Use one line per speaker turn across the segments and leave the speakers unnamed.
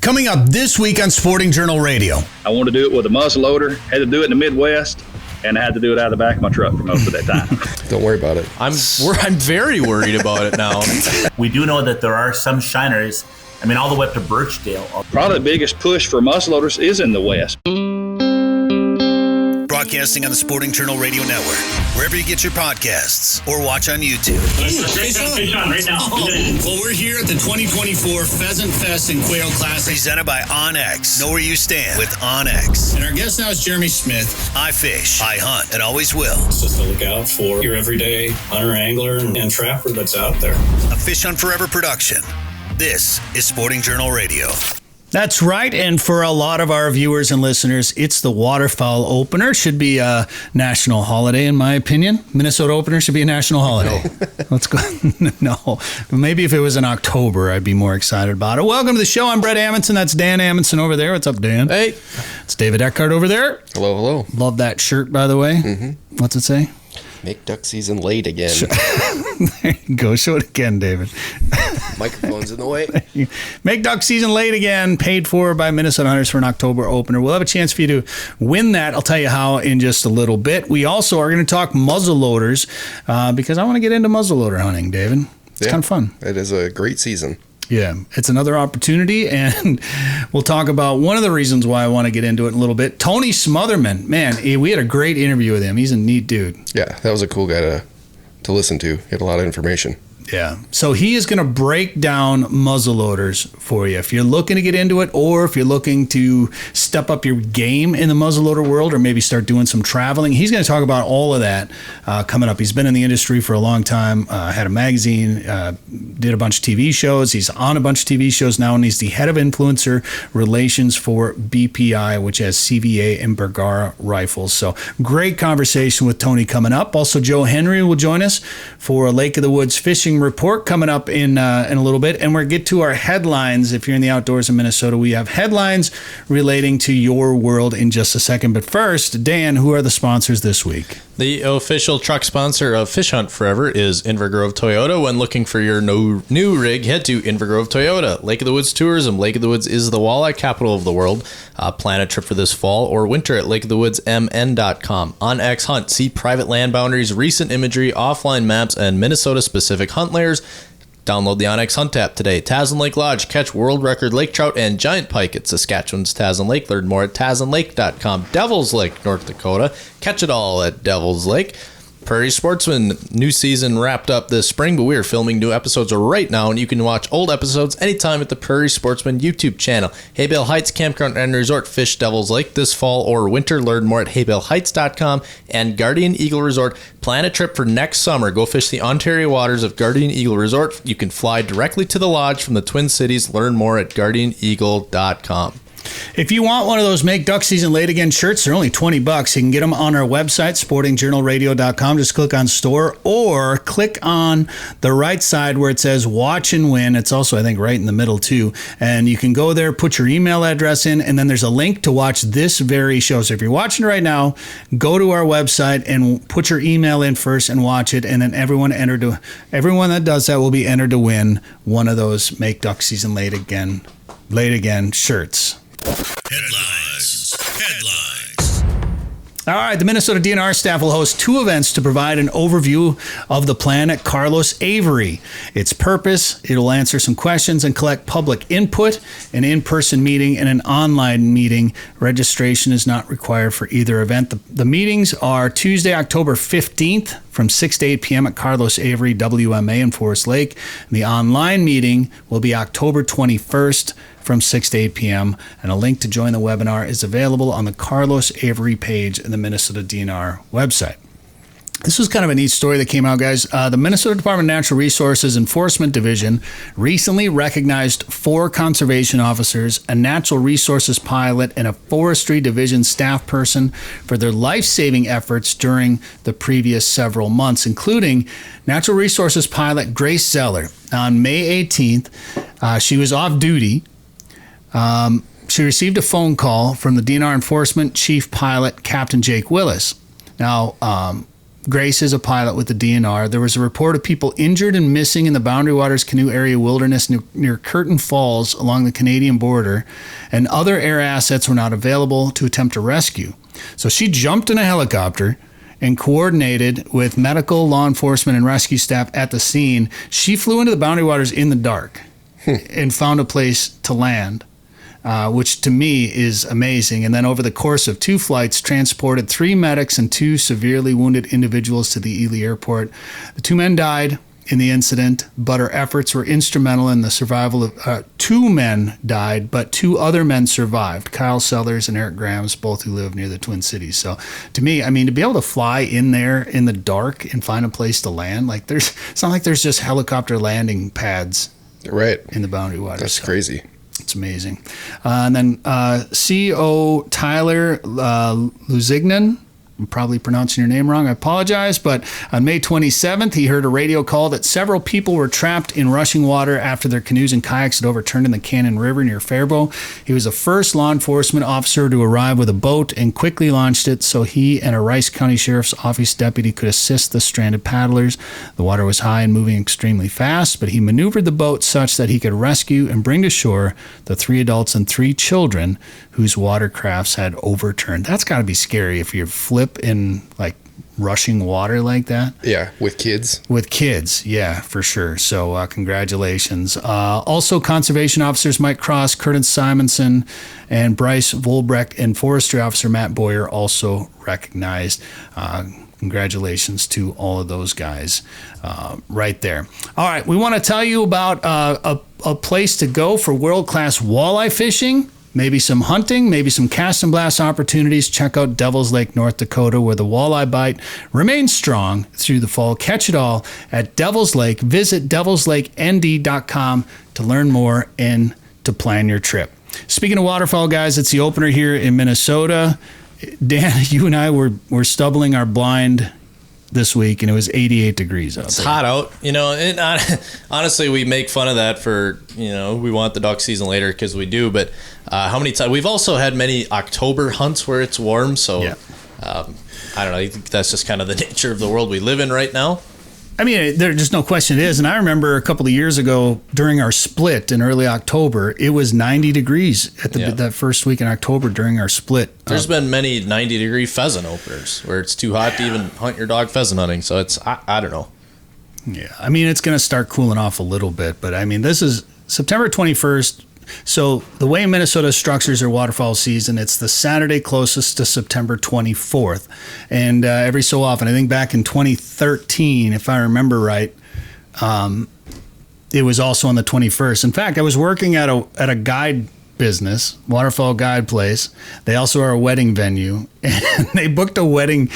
Coming up this week on Sporting Journal Radio.
I wanted to do it with a muzzleloader, had to do it in the Midwest, and I had to do it out of the back of my truck for most of that time.
Don't worry about it.
I'm very worried about it now.
We do know that there are some shiners, all the way up to Birchdale.
Probably the biggest push for muzzleloaders is in the West.
Broadcasting on the Sporting Journal Radio Network, wherever you get your podcasts, or watch on YouTube.
Fish on right now.
Well, we're here at the 2024 Pheasant Fest and Quail Classic, presented by OnX. Know where you stand with OnX. And our guest now is Jeremy Smith. I fish, I hunt, and always will.
It's just to look out for your everyday hunter, angler, and trapper that's out there.
A Fish Hunt Forever production. This is Sporting Journal Radio.
That's right, and for a lot of our viewers and listeners, it's the Waterfowl opener. Should be a national holiday, in my opinion. Minnesota opener should be a national holiday. Let's go. No, maybe if it was in October, I'd be more excited about it. Welcome to the show. I'm Bret Amundson. That's Dan Amundson over there. What's up, Dan?
Hey.
It's David Eckhardt over there.
Hello, hello.
Love that shirt, by the way. Mm-hmm. What's it say?
Make duck season late again.
There you go. Show it again, David.
Microphone's in the way.
Make duck season late again. Paid for by Minnesota Hunters for an October opener. We'll have a chance for you to win that. I'll tell you how in just a little bit. We also are going to talk muzzleloaders because I want to get into muzzleloader hunting, David. It's kind of fun.
It is a great season.
Yeah, it's another opportunity, and we'll talk about one of the reasons why I want to get into it in a little bit. Tony Smotherman, man, we had a great interview with him. He's a neat dude.
Yeah, that was a cool guy to listen to. He had a lot of information.
Yeah. So he is going to break down muzzleloaders for you. If you're looking to get into it, or if you're looking to step up your game in the muzzleloader world, or maybe start doing some traveling, he's going to talk about all of that coming up. He's been in the industry for a long time, had a magazine, did a bunch of TV shows. He's on a bunch of TV shows now, and he's the head of influencer relations for BPI, which has CVA and Bergara Rifles. So great conversation with Tony coming up. Also, Joe Henry will join us for a Lake of the Woods fishing report coming up in a little bit, and we'll get to our headlines. If you're in the outdoors in Minnesota, we have headlines relating to your world in just a second. But first, Dan, who are the sponsors this week?
The official truck sponsor of Fish Hunt Forever is Invergrove Toyota. When looking for your new rig, head to Invergrove Toyota. Lake of the Woods Tourism. Lake of the Woods is the walleye capital of the world. Plan a trip for this fall or winter at lakeofthewoodsmn.com. OnX Hunt. See private land boundaries, recent imagery, offline maps, and Minnesota-specific hunt layers. Download the OnX Hunt app today. Tasman Lake Lodge. Catch world record lake trout and giant pike at Saskatchewan's Tasman Lake. Learn more at tasmanlake.com. Devil's Lake, North Dakota. Catch it all at Devil's Lake. Prairie Sportsman, new season wrapped up this spring, but we are filming new episodes right now, and you can watch old episodes anytime at the Prairie Sportsman YouTube channel. Haybale Heights Campground and Resort. Fish Devil's Lake this fall or winter. Learn more at haybaleHeights.com. And Guardian Eagle Resort. Plan a trip for next summer. Go fish the Ontario waters of Guardian Eagle Resort. You can fly directly to the lodge from the Twin Cities. Learn more at guardianeagle.com.
If you want one of those Make Duck Season Late Again shirts, they're only $20. You can get them on our website, sportingjournalradio.com. Just click on store or click on the right side where it says watch and win. It's also, I think, right in the middle too. And you can go there, put your email address in, and then there's a link to watch this very show. So if you're watching right now, go to our website and put your email in first and watch it. And then everyone that does that will be entered to win one of those Make Duck Season Late Again shirts.
Headlines.
All right, the Minnesota DNR staff will host 2 events to provide an overview of the plan at Carlos Avery. Its purpose, it will answer some questions and collect public input. An in-person meeting and an online meeting. Registration is not required for either event. The meetings are Tuesday, October 15th from 6 to 8 p.m. at Carlos Avery WMA in Forest Lake. The online meeting will be October 21st from 6 to 8 p.m. And a link to join the webinar is available on the Carlos Avery page in the Minnesota DNR website. This was kind of a neat story that came out, guys. The Minnesota Department of Natural Resources Enforcement Division recently recognized 4 conservation officers, a natural resources pilot, and a forestry division staff person for their life-saving efforts during the previous several months, including natural resources pilot Grace Zeller. On May 18th, she was off duty. She received a phone call from the DNR Enforcement Chief Pilot, Captain Jake Willis. Now, Grace is a pilot with the DNR. There was a report of people injured and missing in the Boundary Waters Canoe Area Wilderness near Curtin Falls along the Canadian border, and other air assets were not available to attempt a rescue. So she jumped in a helicopter and coordinated with medical, law enforcement, and rescue staff at the scene. She flew into the Boundary Waters in the dark and found a place to land. Which to me is amazing. And then over the course of 2 flights, transported 3 medics and 2 severely wounded individuals to the Ely airport. The 2 men died in the incident, but her efforts were instrumental in the survival of 2 men died, but 2 other men survived. Kyle Sellers and Eric Grams, both who live near the Twin Cities. So to me, I mean, to be able to fly in there in the dark and find a place to land, like it's not like there's just helicopter landing pads
Right.
in the Boundary Waters.
That's crazy.
It's amazing. And then C.O. Tyler Luzignan, I'm probably pronouncing your name wrong, I apologize, but on May 27th, he heard a radio call that several people were trapped in rushing water after their canoes and kayaks had overturned in the Cannon River near Faribault. He was the first law enforcement officer to arrive with a boat and quickly launched it so he and a Rice County Sheriff's Office deputy could assist the stranded paddlers. The water was high and moving extremely fast, but he maneuvered the boat such that he could rescue and bring to shore the 3 adults and 3 children whose watercrafts had overturned. That's got to be scary if you flip in like rushing water like that.
Yeah, with kids.
With kids, yeah, for sure. So congratulations. Also, conservation officers Mike Cross, Curtis Simonson, and Bryce Volbrecht, and forestry officer Matt Boyer also recognized. Congratulations to all of those guys right there. All right, we want to tell you about a place to go for world-class walleye fishing. Maybe some hunting, maybe some cast and blast opportunities. Check out Devil's Lake, North Dakota, where the walleye bite remains strong through the fall. Catch it all at Devil's Lake. Visit devilslakend.com to learn more and to plan your trip. Speaking of waterfowl, guys, it's the opener here in Minnesota. Dan, you and I were stubbling our blind this week, and it was 88 degrees out.
It's hot out, and honestly, we make fun of that for, we want the duck season later because we do, but how many times we've also had many October hunts where it's warm, so yeah. I don't know, I think that's just kind of the nature of the world we live in right now.
I mean, there's just no question it is. And I remember a couple of years ago during our split in early October, it was 90 degrees at that first week in October during our split.
There's been many 90-degree pheasant openers where it's too hot to even hunt your dog pheasant hunting. So it's, I don't know.
Yeah, I mean, it's going to start cooling off a little bit. But, I mean, this is September 21st. So the way Minnesota structures their waterfowl season, it's the Saturday closest to September 24th. And every so often, I think back in 2013, if I remember right, it was also on the 21st. In fact, I was working at a guide business, waterfowl guide place. They also are a wedding venue, and they booked a wedding.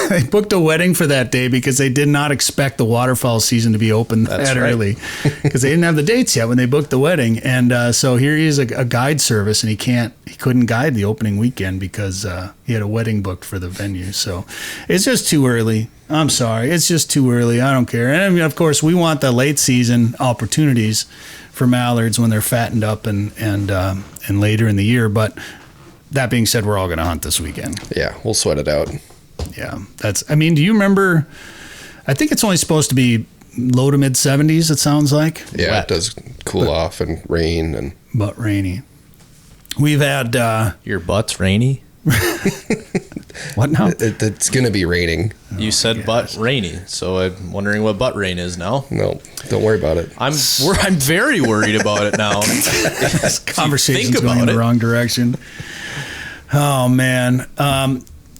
They booked a wedding for that day because they did not expect the waterfowl season to be open that early because they didn't have the dates yet when they booked the wedding. And so here he is, a guide service, and he couldn't guide the opening weekend because he had a wedding booked for the venue. So it's just too early. I'm sorry. It's just too early. I don't care. And I mean, of course, we want the late season opportunities for mallards when they're fattened up and later in the year. But that being said, we're all going to hunt this weekend.
Yeah, we'll sweat it out.
Yeah, do you remember, I think it's only supposed to be low to mid 70s, it sounds like.
Yeah, It does cool off and rain.
But rainy. We've had...
Your butt's rainy?
What now?
It's going to be raining.
You said butt rainy, so I'm wondering what butt rain is now.
No, don't worry about it.
I'm very worried about it now.
This conversation's going in the wrong direction. Oh, man.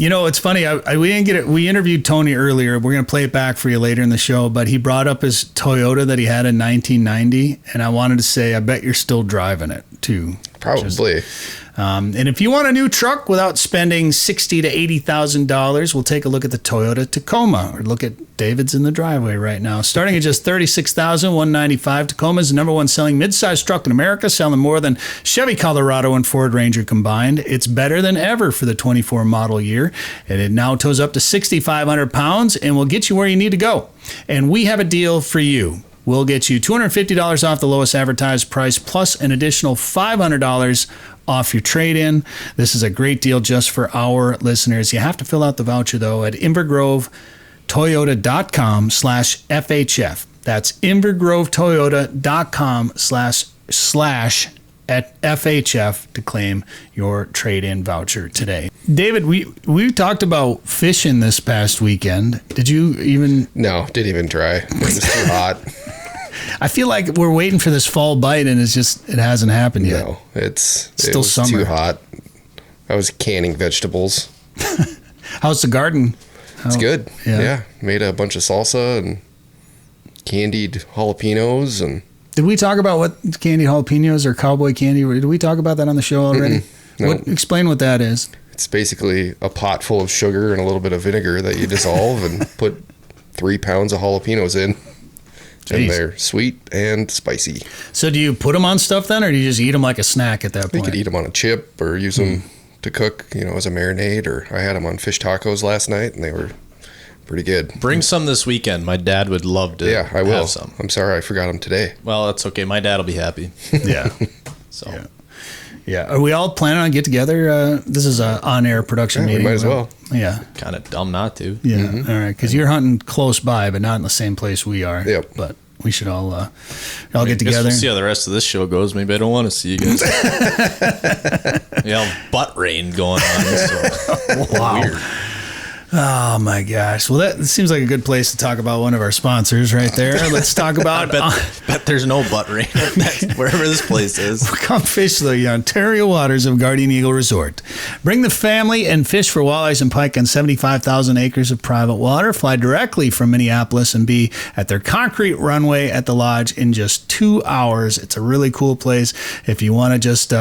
It's funny. We didn't get it. We interviewed Tony earlier. We're going to play it back for you later in the show. But he brought up his Toyota that he had in 1990, and I wanted to say, I bet you're still driving it too.
Probably.
And if you want a new truck without spending $60,000 to $80,000, we'll take a look at the Toyota Tacoma, or look at David's in the driveway right now. Starting at just $36,195, Tacoma is the number one selling midsize truck in America, selling more than Chevy Colorado and Ford Ranger combined. It's better than ever for the 24 model year, and it now tows up to 6,500 pounds and will get you where you need to go. And we have a deal for you. will get you $250 off the lowest advertised price plus an additional $500 off your trade-in. This is a great deal just for our listeners. You have to fill out the voucher, though, at invergrovetoyota.com/FHF. That's invergrovetoyota.com/FHF to claim your trade-in voucher today. David, we talked about fishing this past weekend. Did you even?
No, didn't even try. It was too hot.
I feel like we're waiting for this fall bite, and it hasn't happened yet.
No, it
still
was
summer.
too hot. I was canning vegetables.
How's the garden?
It's good. Yeah. Made a bunch of salsa and candied jalapenos. And
did we talk about what candied jalapenos or cowboy candy? Did we talk about that on the show already?
No.
Explain what that is.
It's basically a pot full of sugar and a little bit of vinegar that you dissolve and put 3 pounds of jalapenos in.
Jeez.
And they're sweet and spicy.
So do you put them on stuff then, or do you just eat them like a snack at that point?
You could eat them on a chip or use them to cook, as a marinade. Or I had them on fish tacos last night, and they were pretty good.
Bring some this weekend. My dad would love to.
Yeah, I will.
Have some.
I'm sorry I forgot them today.
Well, that's okay. My dad will be happy.
Yeah.
So.
Yeah. Are we all planning on get together? This is a on-air production meeting.
We might as well.
Yeah.
Kind of dumb not to.
Yeah. All right. Because you're hunting close by, but not in the same place we are.
Yep.
But we should all get together.
We'll see how the rest of this show goes. Maybe I don't want to see you guys. Butt rain going on. So.
Wow.
Weird.
Oh my gosh. Well, that seems like a good place to talk about one of our sponsors right there. Let's talk about
bet there's no butt rain wherever this place is.
Come fish the Ontario waters of Guardian Eagle Resort. Bring the family and fish for walleyes and pike on 75,000 acres of private water. Fly directly from Minneapolis and be at their concrete runway at the lodge in just 2 hours. It's a really cool place. If you want to just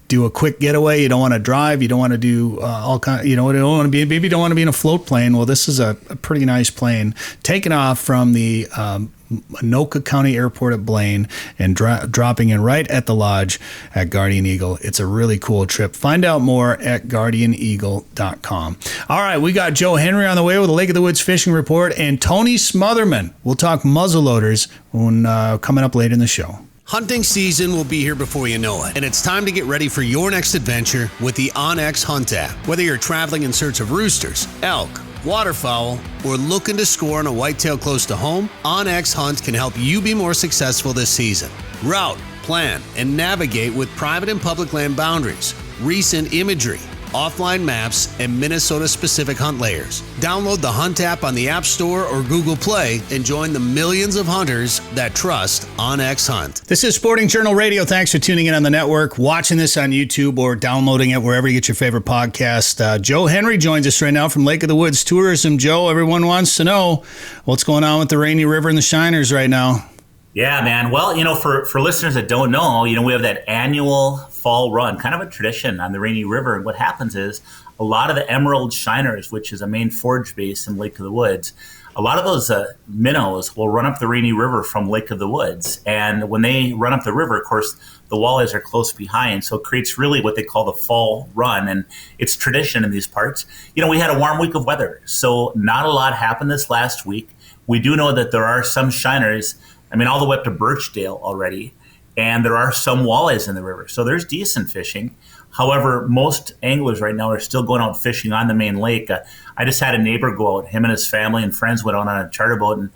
do a quick getaway, you don't want to drive, you don't want to do all kind, you don't want to be, maybe you don't want to be in a float plane. Well, this is a pretty nice plane taking off from the Anoka County Airport at Blaine and dropping in right at the lodge at Guardian Eagle. It's a really cool trip. Find out more at guardianeagle.com. All right, we got Joe Henry on the way with a Lake of the Woods fishing report, and Tony Smotherman. We'll talk muzzleloaders when coming up later in the show.
Hunting season will be here before you know it, and it's time to get ready for your next adventure with the onX Hunt app. Whether you're traveling in search of roosters, elk, waterfowl, or looking to score on a whitetail close to home, onX Hunt can help you be more successful this season. Route, plan, and navigate with private and public land boundaries, recent imagery, offline maps, and Minnesota-specific hunt layers. Download the Hunt app on the App Store or Google Play and join the millions of hunters that trust onX Hunt.
This is Sporting Journal Radio. Thanks for tuning in on the network, watching this on YouTube, or downloading it wherever you get your favorite podcast. Joe Henry joins us right now from Lake of the Woods Tourism. Joe, everyone wants to know what's going on with the Rainy River and the Shiners right now.
Yeah, man. Well, for listeners that don't know, we have that annual fall run, kind of a tradition on the Rainy River. And what happens is a lot of the emerald shiners, which is a main forage base in Lake of the Woods, a lot of those minnows will run up the Rainy River from Lake of the Woods. And when they run up the river, of course, the walleyes are close behind. So it creates really what they call the fall run. And it's tradition in these parts. We had a warm week of weather, so not a lot happened this last week. We do know that there are some shiners, all the way up to Birchdale already, and there are some walleyes in the river. So there's decent fishing. However, most anglers right now are still going out fishing on the main lake. I just had a neighbor go out. Him and his family and friends went out on a charter boat. And,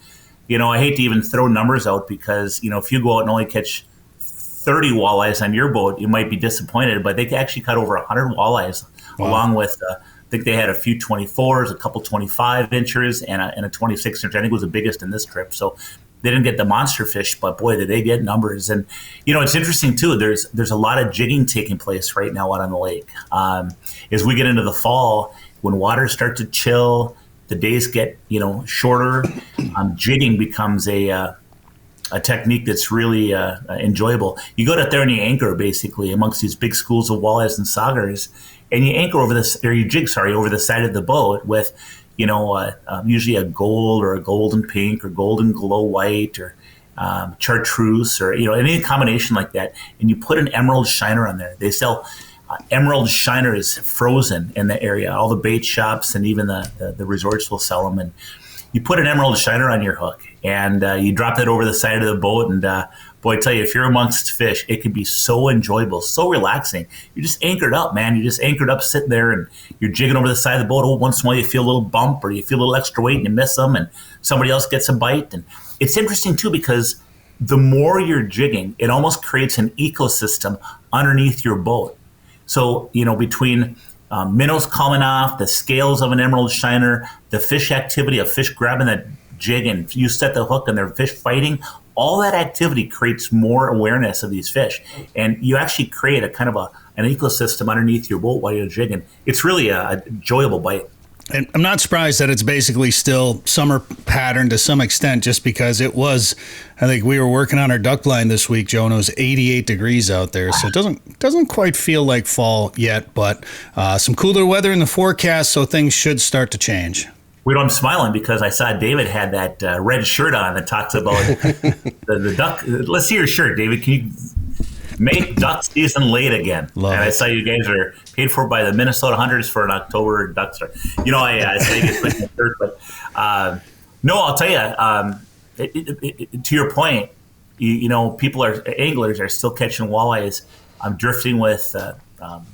I hate to even throw numbers out because, if you go out and only catch 30 walleyes on your boat, you might be disappointed. But they actually caught over 100 walleyes, along with, I think they had a few 24s, a couple 25 inchers, and a 26 inch. I think was the biggest in this trip. So they didn't get the monster fish, but boy, did they get numbers. And, it's interesting too. There's a lot of jigging taking place right now out on the lake. As we get into the fall, when waters start to chill, the days get, shorter, jigging becomes a technique that's really enjoyable. You go out there and you anchor basically amongst these big schools of walleyes and saugers, and you anchor over this, or you jig, over the side of the boat with, usually a gold or a golden pink or golden glow white or chartreuse or, any combination like that. And you put an emerald shiner on there. They sell emerald shiners frozen in the area. All the bait shops and even the resorts will sell them. And you put an emerald shiner on your hook and you drop that over the side of the boat, and boy, I tell you, if you're amongst fish, it can be so enjoyable, so relaxing. You're just anchored up, man. You're just anchored up, sitting there, and you're jigging over the side of the boat. Oh, once in a while, you feel a little bump, or you feel a little extra weight, and you miss them, and somebody else gets a bite. And it's interesting too, because the more you're jigging, it almost creates an ecosystem underneath your boat. So, between minnows coming off, the scales of an emerald shiner, the fish activity of fish grabbing that jig, and you set the hook and they're fish fighting, all that activity creates more awareness of these fish. And you actually create a kind of an ecosystem underneath your boat while you're jigging. It's really a enjoyable bite.
And I'm not surprised that it's basically still summer pattern to some extent, just because it was, I think we were working on our duck blind this week, Joe, and it was 88 degrees out there. So it doesn't quite feel like fall yet, but some cooler weather in the forecast, so things should start to change.
I'm smiling because I saw David had that red shirt on that talks about the duck. Let's see your shirt, David. Can you make duck season late again? I saw you guys are paid for by the Minnesota Hunters for an October duck start. I say it's like a shirt, but no, I'll tell you. To your point, anglers are still catching walleyes. I'm drifting with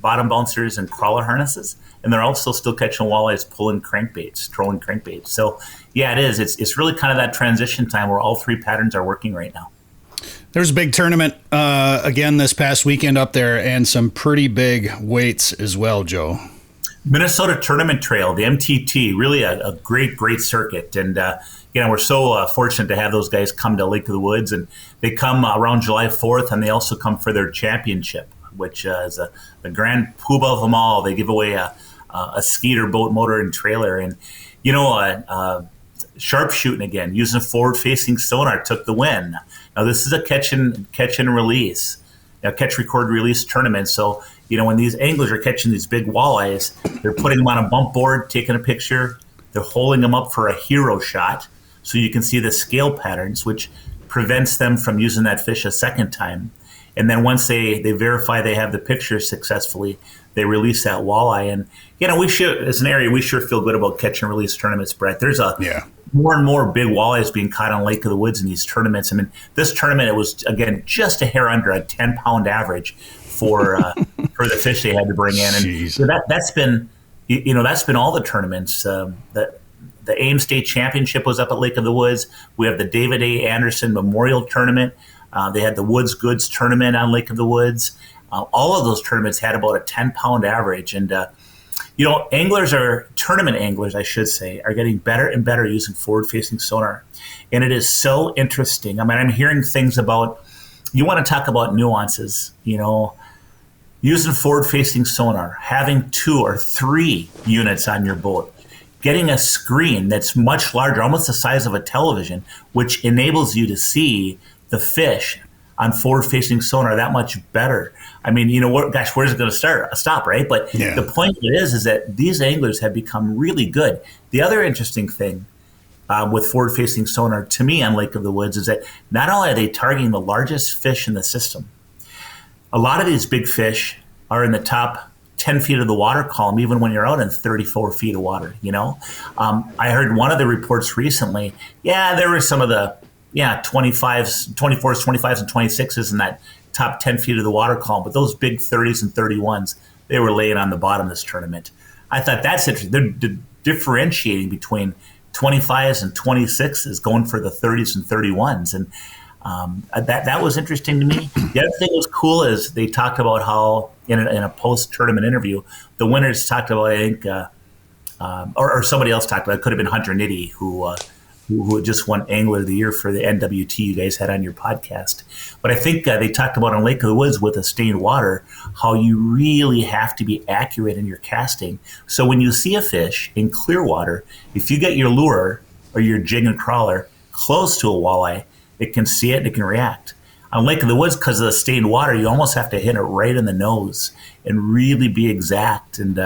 bottom bouncers and crawler harnesses, and they're also still catching walleyes trolling crankbaits. So yeah, it is. It's really kind of that transition time where all three patterns are working right now.
There's a big tournament again this past weekend up there, and some pretty big weights as well, Joe.
Minnesota Tournament Trail, the MTT, really a great circuit. And, we're so fortunate to have those guys come to Lake of the Woods, and they come around July 4th, and they also come for their championship, which is the grand poobah of them all. They give away a skeeter, boat motor, and trailer. And, sharpshooting again, using a forward-facing sonar took the win. Now, this is a catch and release, catch, record, release tournament. So, when these anglers are catching these big walleyes, they're putting them on a bump board, taking a picture. They're holding them up for a hero shot so you can see the scale patterns, which prevents them from using that fish a second time. And then once they verify they have the picture successfully, they release that walleye. And, we should, as an area, we sure feel good about catch and release tournaments, Brett. There's more and more big walleyes being caught on Lake of the Woods in these tournaments. I mean, this tournament, it was, again, just a hair under a 10-pound average for the fish they had to bring in. And so that's been all the tournaments. The Ames State Championship was up at Lake of the Woods. We have the David A. Anderson Memorial Tournament. They had the Woods Goods Tournament on Lake of the Woods. All of those tournaments had about a 10-pound average. And, tournament anglers, I should say, are getting better and better using forward-facing sonar. And it is so interesting. I mean, I'm hearing things about, you want to talk about nuances, using forward-facing sonar, having 2 or 3 units on your boat, getting a screen that's much larger, almost the size of a television, which enables you to see the fish on forward-facing sonar that much better. I mean, where's it going to stop, right? But the point of it is that these anglers have become really good. The other interesting thing with forward-facing sonar, to me, on Lake of the Woods, is that not only are they targeting the largest fish in the system, a lot of these big fish are in the top 10 feet of the water column, even when you're out in 34 feet of water, I heard one of the reports recently, there were some of the 24s, 25s, and 26s in that top 10 feet of the water column, but those big 30s and 31s, they were laying on the bottom of this tournament. I thought that's interesting. They're differentiating between 25s and 26s, going for the 30s and 31s, and that was interesting to me. The other thing that was cool is they talked about how in a post-tournament interview, the winners talked about, I think, or somebody else talked about, it could have been Hunter Nitty, who just won Angler of the Year for the NWT you guys had on your podcast. But I think they talked about on Lake of the Woods with the stained water, how you really have to be accurate in your casting. So when you see a fish in clear water, if you get your lure or your jig and crawler close to a walleye, it can see it and it can react. On Lake of the Woods, because of the stained water, you almost have to hit it right in the nose and really be exact. And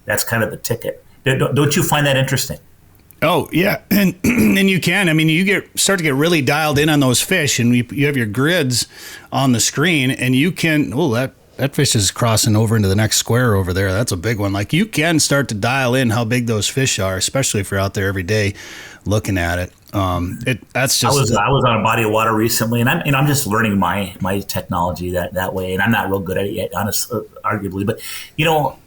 that's kind of the ticket. Don't you find that interesting?
Oh, yeah. And you can. I mean, you start to get really dialed in on those fish, and you have your grids on the screen, and you can, that fish is crossing over into the next square over there. That's a big one. Like, you can start to dial in how big those fish are, especially if you're out there every day looking at it. That's
I
just.
was on a body of water recently, and I'm just learning my technology that way, and I'm not real good at it yet, arguably. But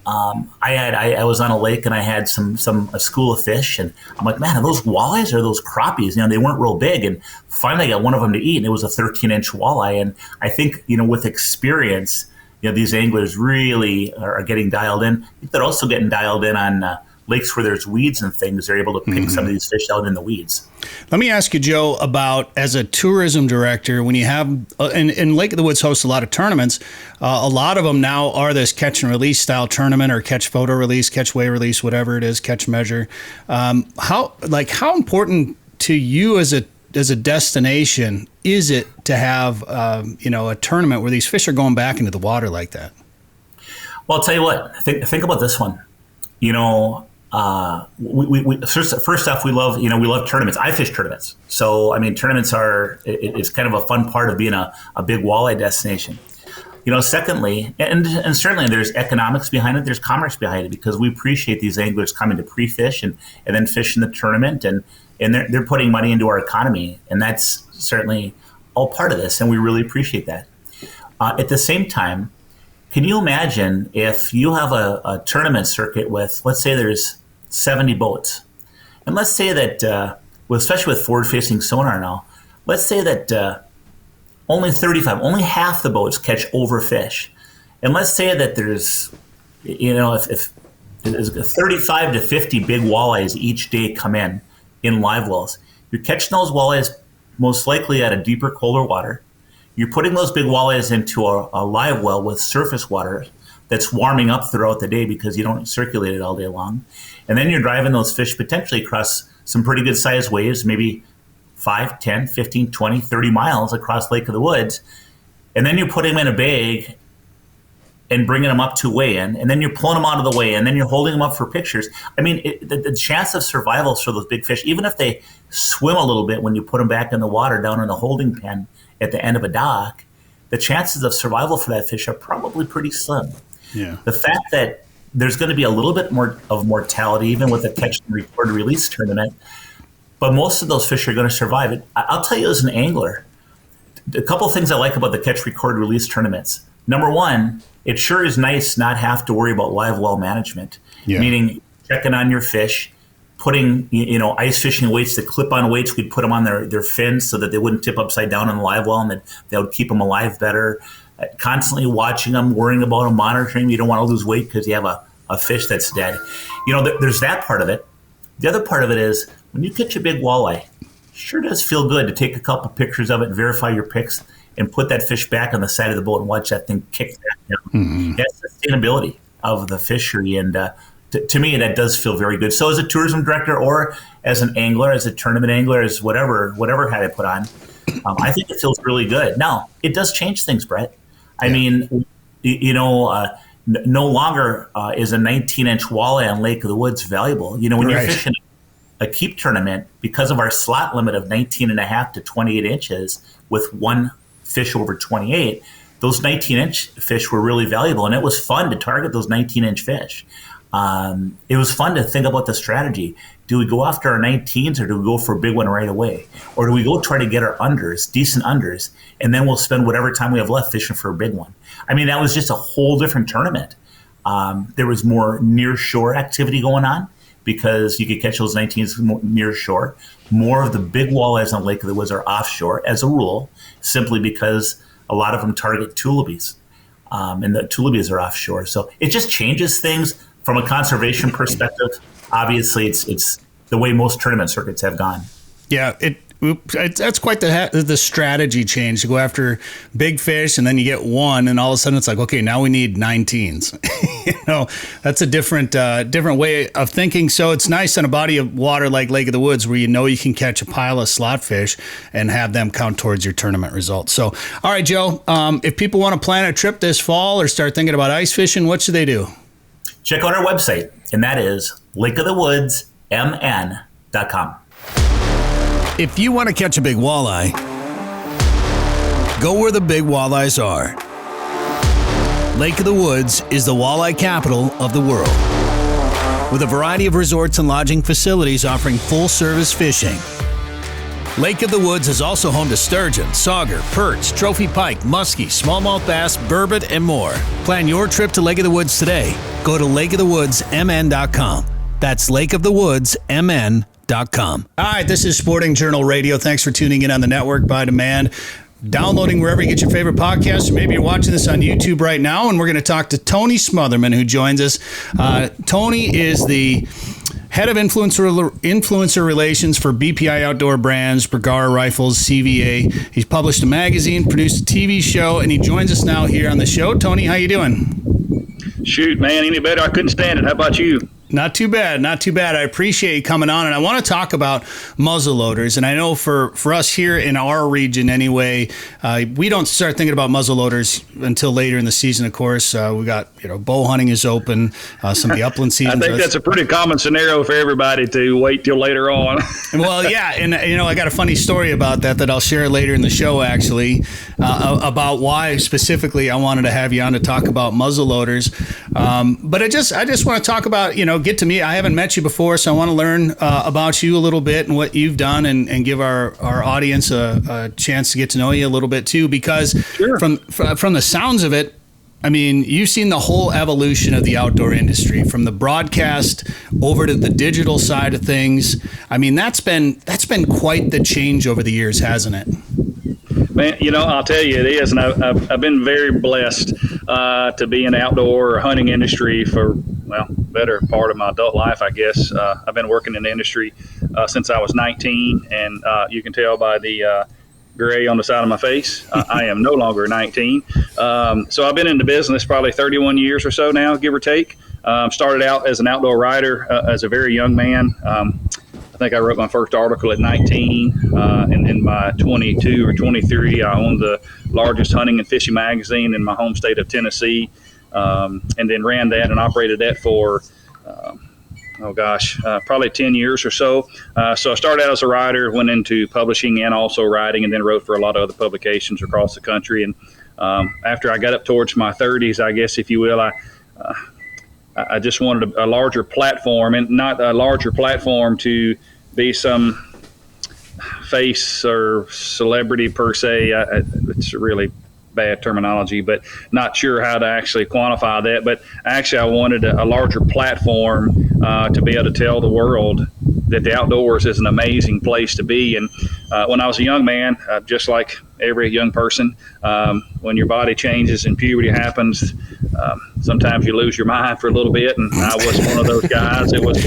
I was on a lake and I had a school of fish, and I'm like, man, are those walleyes or those crappies? They weren't real big, and finally I got one of them to eat, and it was a 13-inch walleye. And I think with experience, these anglers really are getting dialed in. I think they're also getting dialed in on lakes where there's weeds and things. They're able to pick some of these fish out in the weeds.
Let me ask you, Joe, about as a tourism director, when you have, and Lake of the Woods hosts a lot of tournaments, a lot of them now are this catch and release style tournament, or catch photo release, catch weigh release, whatever it is, catch measure. How important to you as a destination is it to have a tournament where these fish are going back into the water like that? Well,
I'll tell you what. Think about this one. We first off, we love tournaments. I fish tournaments, so tournaments it's kind of a fun part of being a big walleye destination. Secondly, and certainly there's economics behind it, there's commerce behind it, because we appreciate these anglers coming to pre-fish and then fish in the tournament, and they're putting money into our economy, and that's certainly all part of this, and we really appreciate that. At the same time, can you imagine if you have a tournament circuit with, let's say there's 70 boats, and let's say that, especially with forward-facing sonar now, let's say that only half the boats catch over fish, and let's say that there's, if there's 35 to 50 big walleyes each day come in live wells, you're catching those walleyes most likely at a deeper, colder water. You're putting those big walleyes into a live well with surface water that's warming up throughout the day because you don't circulate it all day long. And then you're driving those fish potentially across some pretty good sized waves, maybe 5, 10, 15, 20, 30 miles across Lake of the Woods. And then you're putting them in a bag and bringing them up to weigh-in, and then you're pulling them out of the weigh-in, and then you're holding them up for pictures. The chance of survival for those big fish, even if they swim a little bit when you put them back in the water down in the holding pen at the end of a dock, the chances of survival for that fish are probably pretty slim.
Yeah.
The fact that there's going to be a little bit more of mortality, even with a catch and record release tournament, but most of those fish are going to survive it. I'll tell you, as an angler, a couple of things I like about the catch, record, release tournaments. Number one, it sure is nice not have to worry about live well management, meaning checking on your fish, putting ice fishing weights, the clip-on weights, we'd put them on their fins so that they wouldn't tip upside down on the live well, and that they would keep them alive better. Constantly watching them, worrying about them, monitoring them. You don't want to lose weight because you have a fish that's dead. There's that part of it. The other part of it is when you catch a big walleye, sure does feel good to take a couple pictures of it and verify your pics and put that fish back on the side of the boat and watch that thing kick back down. Mm-hmm. That's sustainability of the fishery, and to me, that does feel very good. So as a tourism director, or as an angler, as a tournament angler, as whatever hat I put on, I think it feels really good. Now, it does change things, Brett. I mean, no longer is a 19-inch walleye on Lake of the Woods valuable. When you're fishing a keep tournament, because of our slot limit of 19.5 to 28 inches with one fish over 28, those 19-inch fish were really valuable, and it was fun to target those 19-inch fish. It was fun to think about the strategy. Do we go after our 19s, or do we go for a big one right away? Or do we go try to get our unders, decent unders, and then we'll spend whatever time we have left fishing for a big one? That was just a whole different tournament. There was more near-shore activity going on because you could catch those 19s near shore. More of the big walleyes on Lake of the Woods are offshore, as a rule, simply because a lot of them target tulipies, and the tulipies are offshore. So it just changes things from a conservation perspective. Obviously, it's the way most tournament circuits have gone.
Yeah, that's quite the strategy change to go after big fish, and then you get one, and all of a sudden it's like, okay, now we need 19s. That's a different way of thinking. So it's nice on a body of water like Lake of the Woods, where you can catch a pile of slot fish and have them count towards your tournament results. So, all right, Joe, if people want to plan a trip this fall or start thinking about ice fishing, what should they do?
Check out our website, and that is lakeofthewoodsmn.com.
If you want to catch a big walleye, go where the big walleyes are. Lake of the Woods is the walleye capital of the world, with a variety of resorts and lodging facilities offering full-service fishing. Lake of the Woods is also home to sturgeon, sauger, perch, trophy pike, muskie, smallmouth bass, burbot, and more. Plan your trip to Lake of the Woods today. Go to lakeofthewoodsmn.com. That's lakeofthewoodsmn.com.
All right, this is Sporting Journal Radio. Thanks for tuning in on the network by demand. Downloading wherever you get your favorite podcasts, or maybe you're watching this on YouTube right now, and we're going to talk to Tony Smotherman, who joins us. Tony is the head of influencer relations for BPI Outdoor Brands, Bergara Rifles, CVA. He's published a magazine, produced a TV show, and he joins us now here on the show. Tony, how you doing?
Shoot, man, any better? I couldn't stand it. How about you?
Not too bad. Not too bad. I appreciate you coming on, and I want to talk about muzzleloaders. And I know for us here in our region anyway, we don't start thinking about muzzleloaders until later in the season, of course. We got, bow hunting is open, some of the upland seasons.
I think that's a pretty common scenario for everybody to wait till later on.
Well, yeah, and I got a funny story about that I'll share later in the show, actually, about why specifically I wanted to have you on to talk about muzzleloaders. But I just want to talk about, get to me. I haven't met you before, so I want to learn about you a little bit and what you've done, and give our audience a chance to get to know you a little bit too, because
Sure.
from the sounds of it, I mean, you've seen the whole evolution of the outdoor industry, from the broadcast over to the digital side of things. I mean, that's been quite the change over the years, hasn't it?
Man, I'll tell you, it is, and I've been very blessed to be in the outdoor or hunting industry for, better part of my adult life, I guess. I've been working in the industry since I was 19, and you can tell by the gray on the side of my face, I am no longer 19. So I've been in the business probably 31 years or so now, give or take. Started out as an outdoor writer as a very young man. I think I wrote my first article at 19, and in my 22 or 23, I owned the largest hunting and fishing magazine in my home state of Tennessee, and then ran that and operated that for, probably 10 years or so. So I started out as a writer, went into publishing and also writing, and then wrote for a lot of other publications across the country. And after I got up towards my 30s, I guess, if you will, I just wanted a larger platform, and not a larger platform to be some face or celebrity per se. It's really bad terminology, but not sure how to actually quantify that. But actually, I wanted a larger platform to be able to tell the world that the outdoors is an amazing place to be. And when I was a young man, just like every young person, when your body changes and puberty happens, sometimes you lose your mind for a little bit, and I was one of those guys. It was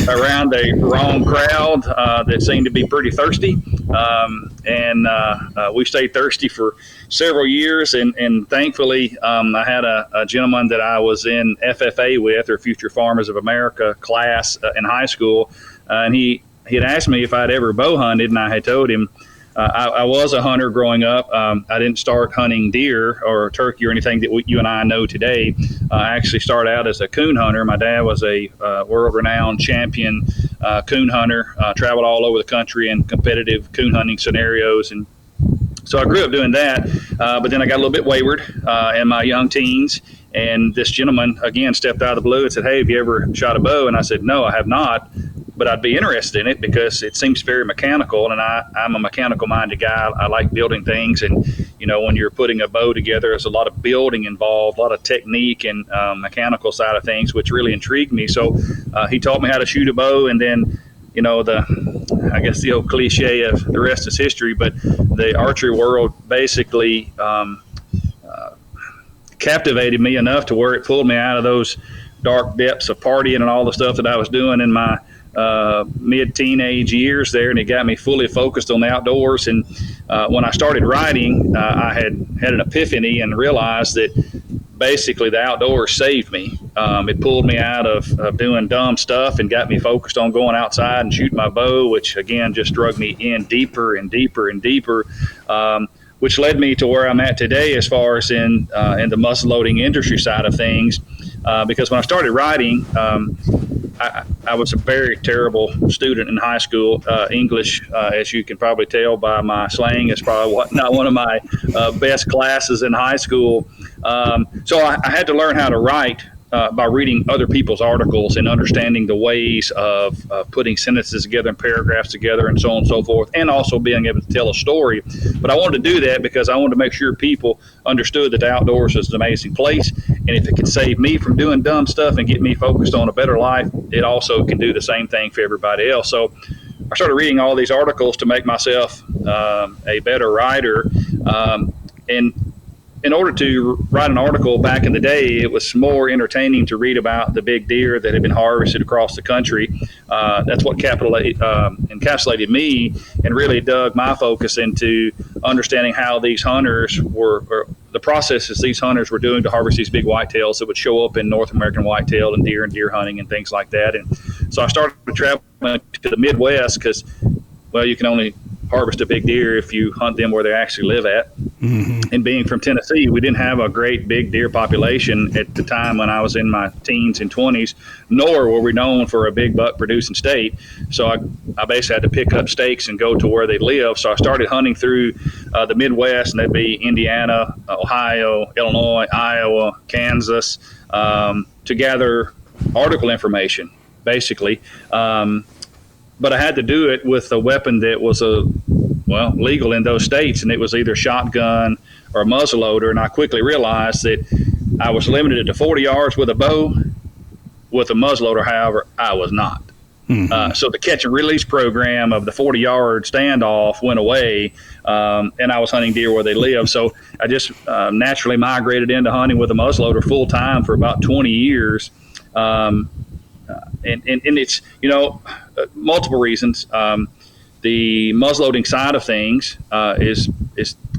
around a wrong crowd that seemed to be pretty thirsty, and we stayed thirsty for several years, and thankfully I had a gentleman that I was in FFA with, or Future Farmers of America class in high school, and he had asked me if I'd ever bow hunted, and I had told him I was a hunter growing up. I didn't start hunting deer or turkey or anything that you and I know today. I actually started out as a coon hunter. My dad was a world-renowned champion coon hunter, traveled all over the country in competitive coon hunting scenarios. And so I grew up doing that, but then I got a little bit wayward in my young teens. And this gentleman, again, stepped out of the blue and said, "Hey, have you ever shot a bow?" And I said, "No, I have not, but I'd be interested in it because it seems very mechanical, and I'm a mechanical-minded guy. I like building things, and, when you're putting a bow together, there's a lot of building involved, a lot of technique and mechanical side of things, which really intrigued me." So he taught me how to shoot a bow, and then, I guess the old cliche of the rest is history, but the archery world basically captivated me enough to where it pulled me out of those dark depths of partying and all the stuff that I was doing in my mid-teenage years there, and it got me fully focused on the outdoors. And when I started writing, I had an epiphany and realized that basically the outdoors saved me. It pulled me out of doing dumb stuff and got me focused on going outside and shooting my bow, which again just drug me in deeper and deeper and deeper, which led me to where I'm at today as far as in the muzzleloading industry side of things. Because when I started writing, I was a very terrible student in high school. English, as you can probably tell by my slang, is probably not one of my best classes in high school. So I had to learn how to write by reading other people's articles and understanding the ways of putting sentences together and paragraphs together and so on and so forth, and also being able to tell a story. But I wanted to do that because I wanted to make sure people understood that the outdoors is an amazing place, and if it can save me from doing dumb stuff and get me focused on a better life, it also can do the same thing for everybody else. So I started reading all these articles to make myself a better writer. And in order to write an article back in the day, it was more entertaining to read about the big deer that had been harvested across the country. That's what encapsulated me and really dug my focus into understanding how these hunters were, or the processes these hunters were doing to harvest these big whitetails that would show up in North American whitetail and deer hunting and things like that. And so I started traveling to the Midwest because, well, you can only harvest a big deer if you hunt them where they actually live at. Mm-hmm. And being from Tennessee, we didn't have a great big deer population at the time when I was in my teens and 20s, nor were we known for a big buck producing state. So I basically had to pick up stakes and go to where they live. So I started hunting through the Midwest, and that'd be Indiana, Ohio, Illinois, Iowa, Kansas, to gather article information, basically. But I had to do it with a weapon that was legal in those states, and it was either shotgun or a muzzleloader. And I quickly realized that I was limited to 40 yards with a bow. With a muzzleloader, however, I was not. Mm-hmm. So the catch and release program of the 40-yard standoff went away, and I was hunting deer where they live. So I just naturally migrated into hunting with a muzzleloader full time for about 20 years. And it's, multiple reasons. The muzzleloading side of things is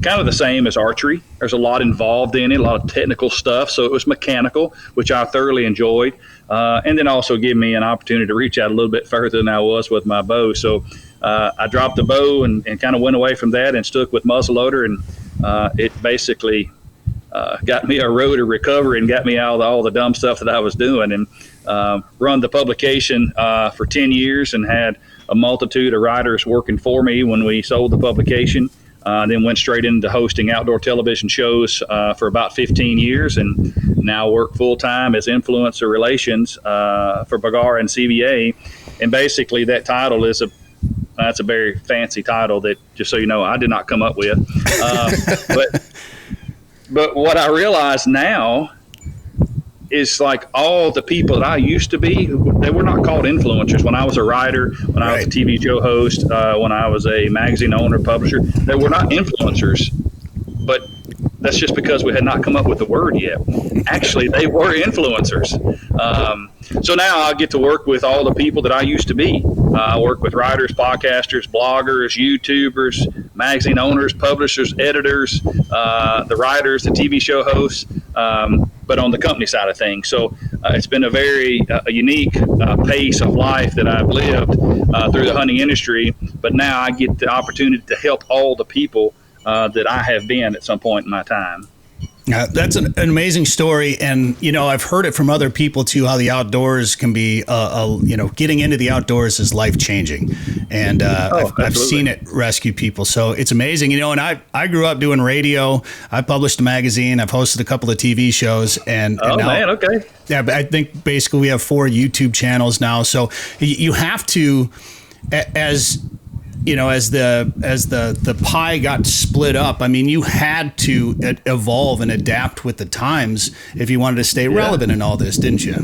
kind of the same as archery. There's a lot involved in it, a lot of technical stuff. So it was mechanical, which I thoroughly enjoyed, and then also gave me an opportunity to reach out a little bit further than I was with my bow. So I dropped the bow and kind of went away from that and stuck with muzzleloader, and it basically got me a road to recovery and got me out of all the dumb stuff that I was doing, and run the publication for 10 years and had a multitude of writers working for me when we sold the publication. Then went straight into hosting outdoor television shows for about 15 years, and now work full-time as influencer relations for Bergara and CVA. And basically that title is that's a very fancy title that, just so you know, I did not come up with. But what I realize now is, like, all the people that I used to be, they were not called influencers. When I was a writer, when I was a TV show host, when I was a magazine owner, publisher, they were not influencers. But that's just because we had not come up with the word yet. Actually, they were influencers. So now I get to work with all the people that I used to be. I work with writers, podcasters, bloggers, YouTubers, magazine owners, publishers, editors, the writers, the TV show hosts, but on the company side of things. So it's been a very unique pace of life that I've lived through the hunting industry. But now I get the opportunity to help all the people that I have been at some point in my time.
That's an amazing story. And, I've heard it from other people too, how the outdoors can be, getting into the outdoors is life-changing. And I've seen it rescue people. So it's amazing, and I grew up doing radio. I published a magazine. I've hosted a couple of TV shows. And now,
man, okay.
Yeah, I think basically we have 4 YouTube channels now. So you have to, as the pie got split up, I mean, you had to evolve and adapt with the times if you wanted to stay relevant in all this, didn't you?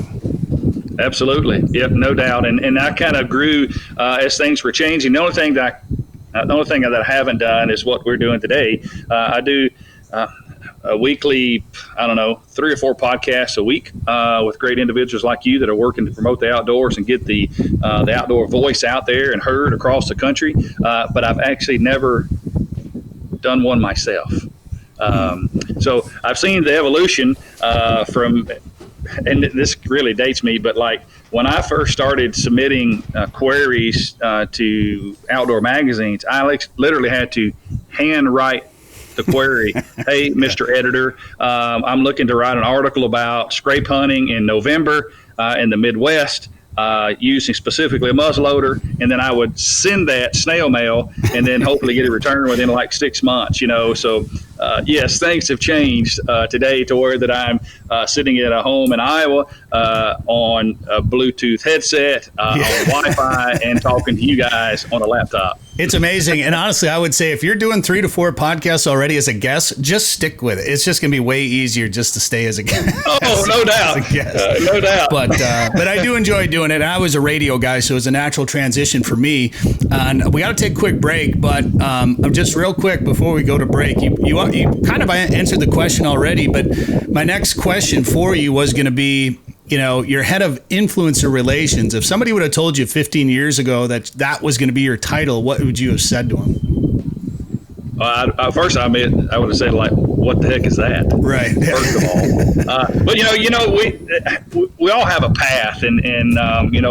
Absolutely. Yep, no doubt. And I kind of grew as things were changing. The only thing that I haven't done is what we're doing today. I do a weekly, 3 or 4 podcasts a week with great individuals like you that are working to promote the outdoors and get the outdoor voice out there and heard across the country. But I've actually never done one myself. So I've seen the evolution from, and this really dates me, but like when I first started submitting queries to outdoor magazines, I literally had to handwrite the query. Hey, Mr. Editor, I'm looking to write an article about scrape hunting in November in the Midwest. using specifically a muzzleloader, and then I would send that snail mail and then hopefully get it returned within like 6 months, So yes, things have changed today to where that I'm sitting at a home in Iowa on a Bluetooth headset, on Wi-Fi, and talking to you guys on a laptop.
It's amazing. And honestly, I would say if you're doing 3 to 4 podcasts already as a guest, just stick with it. It's just going to be way easier just to stay as a guest.
Oh, no doubt. No doubt.
But I do enjoy doing it. And I was a radio guy, so it was a natural transition for me. And we got to take a quick break, but just real quick before we go to break, you kind of answered the question already, but my next question for you was going to be, you're head of influencer relations. If somebody would have told you 15 years ago that was going to be your title, what would you have said to them?
First, I would have said, like, what the heck is that? Right. First of all. But, we all have a path, and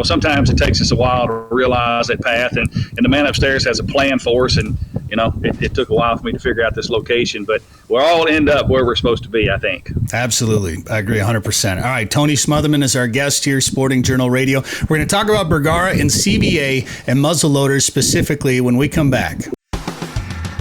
sometimes it takes us a while to realize that path, and the man upstairs has a plan for us, and, it took a while for me to figure out this location, but we'll all end up where we're supposed to be, I think.
Absolutely. I agree 100%. All right. Tony Smotherman is our guest here, Sporting Journal Radio. We're going to talk about Bergara and CVA and muzzleloaders specifically when we come back.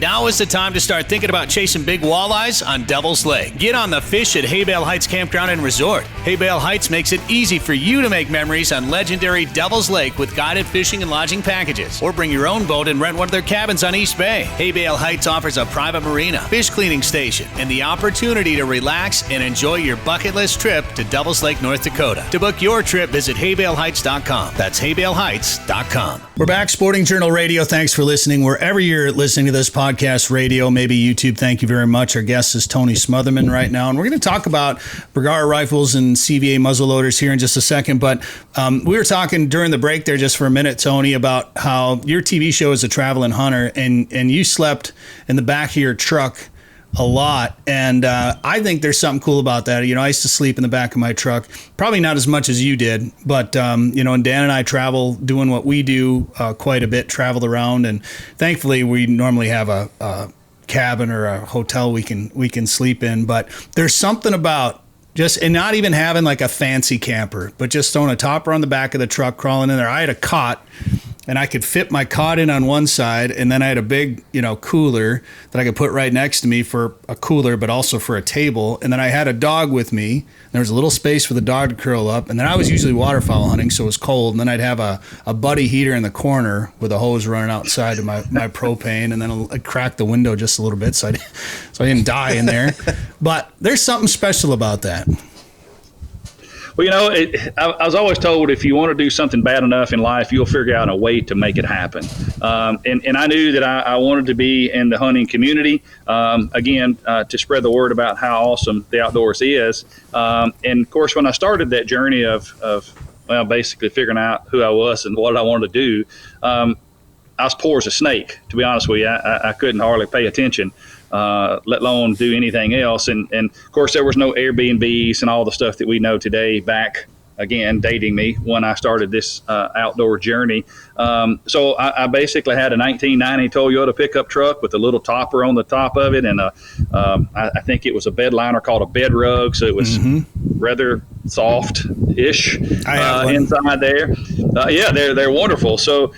Now is the time to start thinking about chasing big walleyes on Devil's Lake. Get on the fish at Haybale Heights Campground and Resort. Haybale Heights makes it easy for you to make memories on legendary Devil's Lake with guided fishing and lodging packages. Or bring your own boat and rent one of their cabins on East Bay. Haybale Heights offers a private marina, fish cleaning station, and the opportunity to relax and enjoy your bucket list trip to Devil's Lake, North Dakota. To book your trip, visit haybaleheights.com. That's haybaleheights.com.
We're back, Sporting Journal Radio. Thanks for listening. Wherever you're listening to this podcast, radio, maybe YouTube, thank you very much. Our guest is Tony Smotherman right now, and we're going to talk about Bergara Rifles and CVA muzzleloaders here in just a second. But we were talking during the break there just for a minute, Tony, about how your TV show is a traveling hunter, and you slept in the back of your truck a lot. And I think there's something cool about that. I used to sleep in the back of my truck, probably not as much as you did, but and Dan and I travel doing what we do quite a bit, traveled around, and thankfully we normally have a cabin or a hotel we can sleep in. But there's something about and not even having like a fancy camper, but just throwing a topper on the back of the truck, crawling in there. I had a cot, and I could fit my cot in on one side, and then I had a big, cooler that I could put right next to me for a cooler, but also for a table. And then I had a dog with me. There was a little space for the dog to curl up. And then I was usually waterfowl hunting, so it was cold. And then I'd have a buddy heater in the corner with a hose running outside of my propane, and then I'd crack the window just a little bit so I didn't die in there. But there's something special about that.
Well, I was always told if you want to do something bad enough in life, you'll figure out a way to make it happen. And I knew that I wanted to be in the hunting community, to spread the word about how awesome the outdoors is. And, of course, when I started that journey of basically figuring out who I was and what I wanted to do, I was poor as a snake, to be honest with you. I couldn't hardly pay attention. Let alone do anything else. And of course, there was no Airbnbs and all the stuff that we know today back, again, dating me when I started this outdoor journey. So I basically had a 1990 Toyota pickup truck with a little topper on the top of it. And I think it was a bed liner called a bed rug. So it was rather soft-ish inside there. They're wonderful. So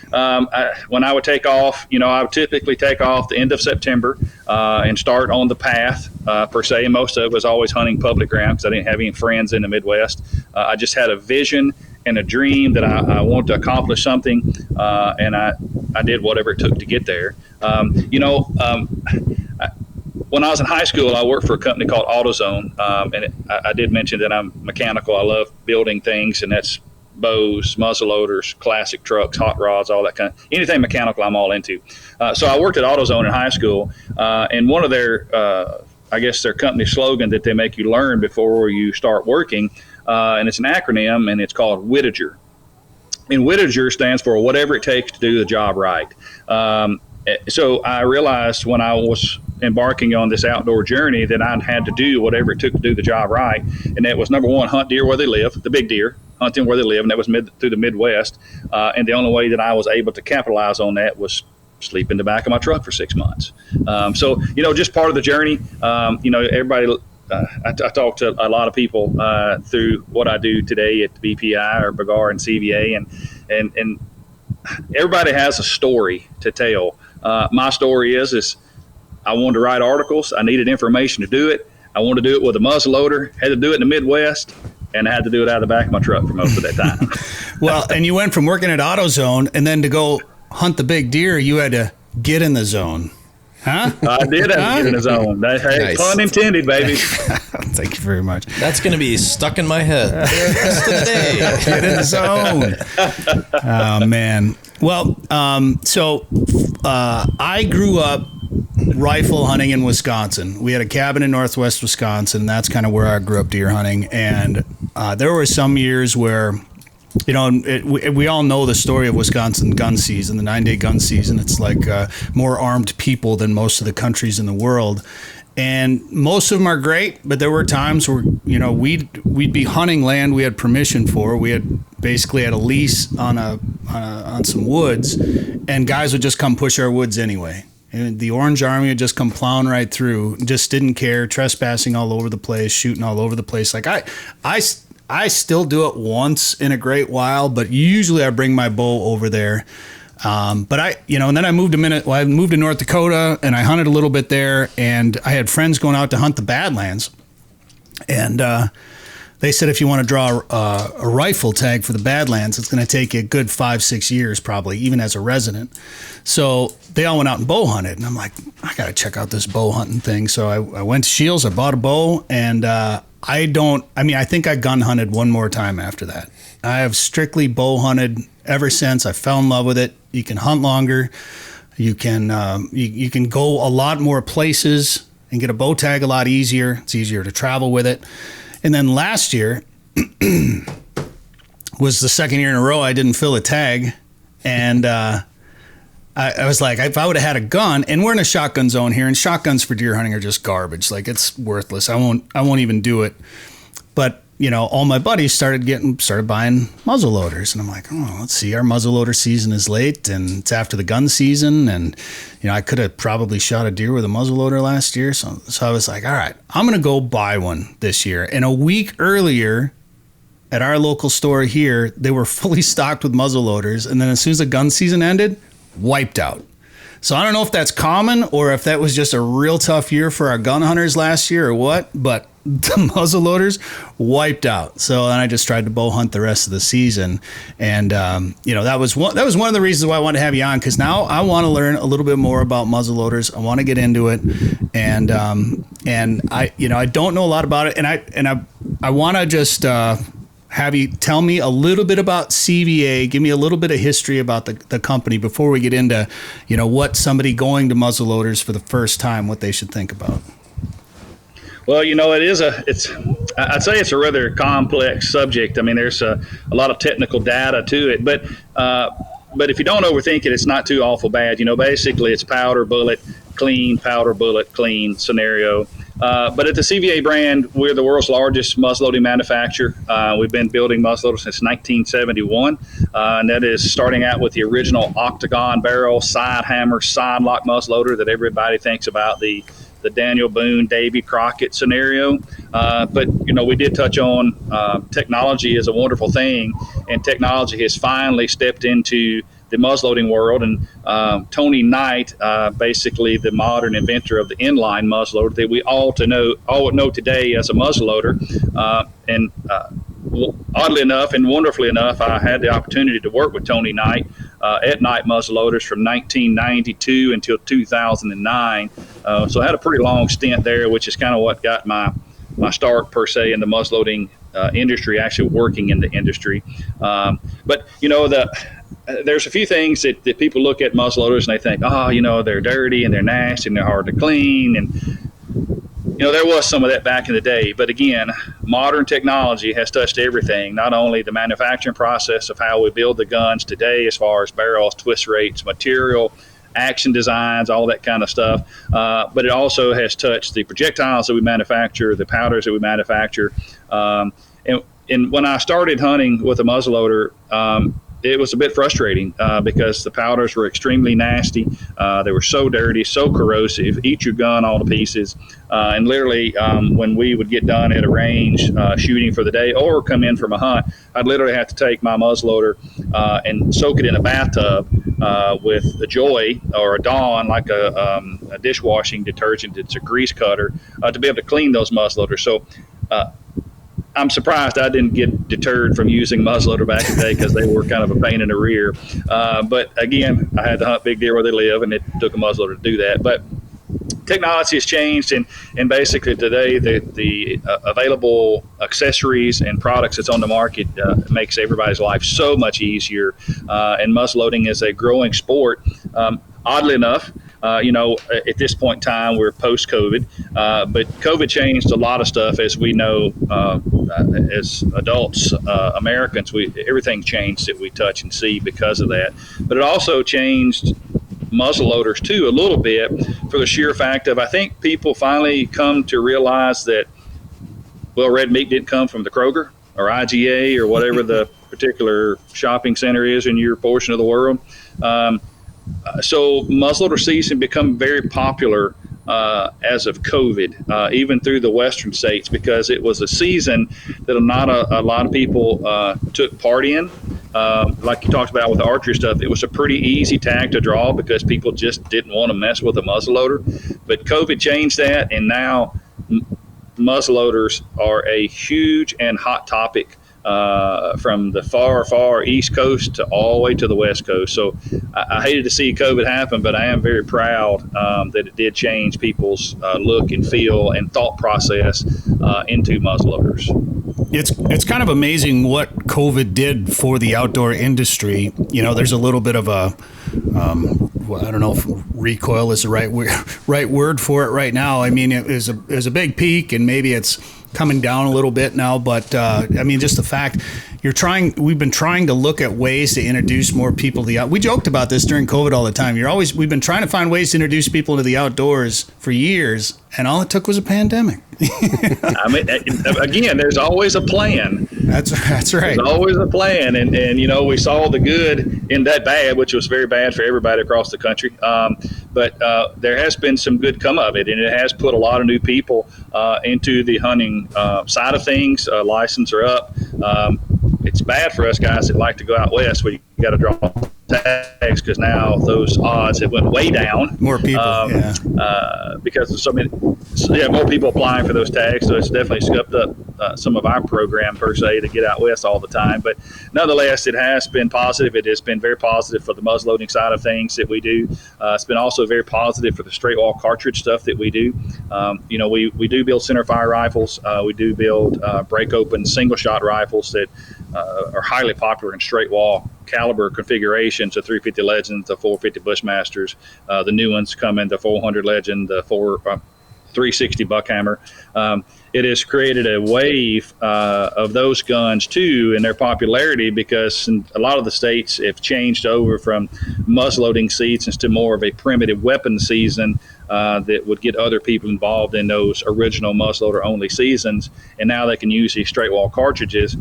when I would take off, I would typically take off the end of September and start on the path per se. Most of it was always hunting public ground because I didn't have any friends in the Midwest. I just had a vision and a dream that I wanted to accomplish something, and I did whatever it took to get there. When I was in high school, I worked for a company called AutoZone, and I did mention that I'm mechanical. I love building things, and that's bows, muzzleloaders, classic trucks, hot rods, all that kind of anything mechanical I'm all into. So I worked at AutoZone in high school, and one of their their company slogan that they make you learn before you start working, and it's an acronym, and it's called Whittager. And Whittager stands for whatever it takes to do the job right. So I realized when I was embarking on this outdoor journey that I had to do whatever it took to do the job right. And that was, number one, hunt deer where they live, the big deer, hunt them where they live, and that was through the Midwest. And the only way that I was able to capitalize on that was sleep in the back of my truck for 6 months. So just part of the journey. Everybody I talk to a lot of people through what I do today at BPI or Bergara and CVA, and everybody has a story to tell. My story is I wanted to write articles. I needed information to do it. I wanted to do it with a muzzleloader. Had to do it in the Midwest, and I had to do it out of the back of my truck for most of that time.
Well, and you went from working at AutoZone, and then to go hunt the big deer, you had to get in the zone. Huh?
I did have to get in the zone. Hey,
Nice.
Pun intended, baby.
Thank you very much.
That's going to be stuck in my head the rest of the day.
Get in the zone. Oh, man. Well, so I grew up rifle hunting in Wisconsin. We had a cabin in northwest Wisconsin. That's kind of where I grew up deer hunting. And there were some years where, you know, we all know the story of Wisconsin gun season, the 9-day gun season. It's like more armed people than most of the countries in the world. And most of them are great, but there were times where, you know, we'd be hunting land we had permission for. We had basically had a lease on some woods, and guys would just come push our woods anyway. And the Orange Army would just come plowing right through, just didn't care, trespassing all over the place, shooting all over the place. Like I still do it once in a great while, but usually I bring my bow over there. But and then I moved I moved to North Dakota, and I hunted a little bit there, and I had friends going out to hunt the Badlands, and they said if you want to draw a rifle tag for the Badlands, it's going to take you a good 5-6 years probably, even as a resident. So they all went out and bow hunted, and I'm like, I got to check out this bow hunting thing. So I went to Shields, I bought a bow, and I think I gun hunted one more time after that. I have strictly bow hunted ever since. I fell in love with it. You can hunt longer. You can you can go a lot more places and get a bow tag a lot easier. It's easier to travel with it. And then last year was the second year in a row I didn't fill a tag, and I was like, if I would have had a gun, and we're in a shotgun zone here, and shotguns for deer hunting are just garbage. Like, it's worthless. I won't even do it. But, you know, all my buddies started buying muzzle loaders, and I'm like, oh, let's see, our muzzle loader season is late, and it's after the gun season, and, you know, I could have probably shot a deer with a muzzle loader last year. So I was like, all right, I'm going to go buy one this year. And a week earlier, at our local store here, they were fully stocked with muzzle loaders, and then as soon as the gun season ended, wiped out. So I don't know if that's common or if that was just a real tough year for our gun hunters last year or what, but the muzzle loaders wiped out. So then I just tried to bow hunt the rest of the season. And, that was one of the reasons why I wanted to have you on, because now I want to learn a little bit more about muzzle loaders. I want to get into it. And I don't know a lot about it. And I want to just, have you tell me a little bit about CVA, give me a little bit of history about the company before we get into, what somebody going to muzzleloaders for the first time, what they should think about.
Well, I'd say it's a rather complex subject. I mean, there's a lot of technical data to it, but if you don't overthink it, it's not too awful bad. Basically it's powder, bullet, clean, powder, bullet, clean scenario. But at the CVA brand, we're the world's largest muzzleloading manufacturer. We've been building muzzleloaders since 1971, and that is starting out with the original octagon barrel, side hammer, side lock muzzleloader that everybody thinks about, the Daniel Boone, Davy Crockett scenario. But we did touch on technology is a wonderful thing, and technology has finally stepped into the muzzleloading world, and Tony Knight, basically the modern inventor of the inline muzzleloader that we all know today as a muzzleloader. Oddly enough and wonderfully enough, I had the opportunity to work with Tony Knight at Knight Muzzleloaders from 1992 until 2009. So I had a pretty long stint there, which is kind of what got my start per se in the muzzleloading industry, actually working in the industry. But there's a few things that people look at muzzleloaders and they think, they're dirty and they're nasty and they're hard to clean. And, there was some of that back in the day. But again, modern technology has touched everything, not only the manufacturing process of how we build the guns today as far as barrels, twist rates, material, action designs, all that kind of stuff. But it also has touched the projectiles that we manufacture, the powders that we manufacture. And when I started hunting with a muzzleloader, it was a bit frustrating because the powders were extremely nasty. They were so dirty, so corrosive, eat your gun all to pieces. And literally, when we would get done at a range shooting for the day or come in from a hunt, I'd literally have to take my muzzleloader and soak it in a bathtub with a Joy or a Dawn, like a dishwashing detergent. It's a grease cutter to be able to clean those muzzleloaders. So I'm surprised I didn't get deterred from using muzzleloader back in the day because they were kind of a pain in the rear. But again, I had to hunt big deer where they live, and it took a muzzleloader to do that. But technology has changed, and basically today the available accessories and products that's on the market makes everybody's life so much easier. And muzzleloading is a growing sport. Oddly enough, at this point in time, we're post-COVID, but COVID changed a lot of stuff, as we know, as adults, Americans. Everything changed that we touch and see because of that. But it also changed muzzleloaders too a little bit, for the sheer fact of, I think people finally come to realize that, well, red meat didn't come from the Kroger or IGA or whatever the particular shopping center is in your portion of the world. So muzzleloader season become very popular as of COVID, even through the western states, because it was a season that not a lot of people took part in. Like you talked about with the archery stuff, it was a pretty easy tag to draw because people just didn't want to mess with a muzzleloader. But COVID changed that, and now muzzleloaders are a huge and hot topic from the far East Coast to all the way to the West Coast. So I hated to see COVID happen, but I am very proud that it did change people's look and feel and thought process into muzzleloaders.
It's kind of amazing what COVID did for the outdoor industry. There's a little bit of a I don't know if recoil is the right word for it right now. I mean, it was a big peak, and maybe it's coming down a little bit now, but just the fact we've been trying to look at ways to introduce more people to the we joked about this during COVID all the time. We've been trying to find ways to introduce people to the outdoors for years, and all it took was a pandemic.
I mean, again, there's always a plan.
That's right.
There's always a plan, and we saw the good in that bad, which was very bad for everybody across the country. But there has been some good come of it, and it has put a lot of new people into the hunting side of things. Licenses are up. It's bad for us guys that like to go out west where you got to draw tags, because now those odds have went way down.
More people,
because of so many. More people applying for those tags, so it's definitely scuffed up some of our program per se to get out west all the time. But nonetheless, it has been positive. It has been very positive for the muzzleloading side of things that we do. It's been also very positive for the straight wall cartridge stuff that we do. We do build center fire rifles. We do build break open single shot rifles that are highly popular in straight wall caliber configurations, the 350 Legends, the 450 Bushmasters. The new ones come in the 400 Legend, the 360 Buckhammer. It has created a wave of those guns too in their popularity, because a lot of the states have changed over from muzzleloading seasons to more of a primitive weapon season that would get other people involved in those original muzzleloader only seasons, and now they can use these straight wall cartridges.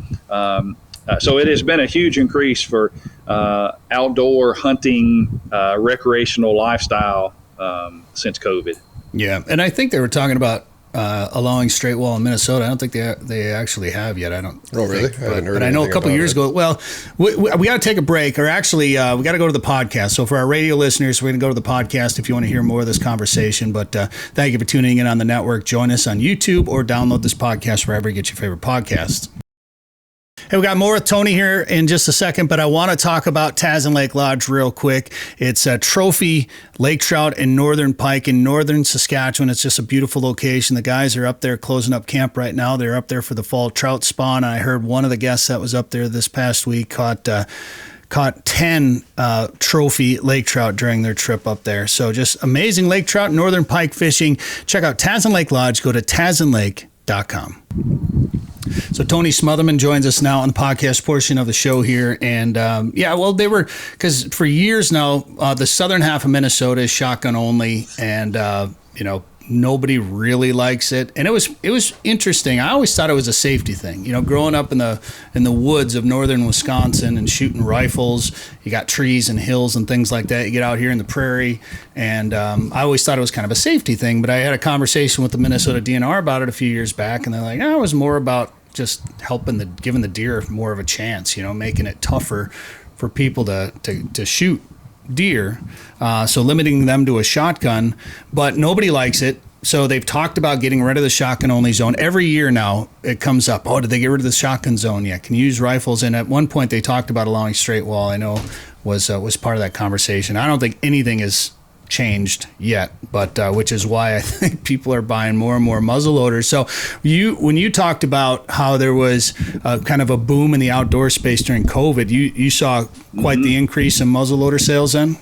So it has been a huge increase for outdoor hunting, recreational lifestyle since COVID.
Yeah, and I think they were talking about allowing straight wall in Minnesota. I don't think they actually have yet. I don't.
Oh, really?
Think,
I haven't heard.
But I know a couple years ago. Well, we got to take a break, or actually, we got to go to the podcast. So for our radio listeners, we're going to go to the podcast if you want to hear more of this conversation. But thank you for tuning in on the network. Join us on YouTube or download this podcast wherever you get your favorite podcasts. Hey, we got more with Tony here in just a second, but I want to talk about Tasman Lake Lodge real quick. It's a trophy lake trout and northern pike in northern Saskatchewan. It's just a beautiful location. The guys are up there closing up camp right now. They're up there for the fall trout spawn. I heard one of the guests that was up there this past week caught 10 trophy lake trout during their trip up there. So just amazing lake trout and northern pike fishing. Check out Tasman Lake Lodge. Go to tasmanlake.com. So Tony Smotherman joins us now on the podcast portion of the show here. And they were, because for years now, the southern half of Minnesota is shotgun only. And, nobody really likes it. And it was interesting. I always thought it was a safety thing. You know, growing up in the woods of northern Wisconsin and shooting rifles, you got trees and hills and things like that. You get out here in the prairie, and I always thought it was kind of a safety thing. But I had a conversation with the Minnesota DNR about it a few years back, and they're like, it was more about just giving the deer more of a chance, you know, making it tougher for people to shoot deer, so limiting them to a shotgun. But nobody likes it, so they've talked about getting rid of the shotgun only zone. Every year now it comes up, did they get rid of the shotgun zone yet? Can you use rifles? And at one point they talked about allowing straight wall. I know was part of that conversation. I don't think anything is changed yet, but which is why I think people are buying more and more muzzleloaders. So when you talked about how there was kind of a boom in the outdoor space during COVID, you saw quite the increase in muzzleloader sales then?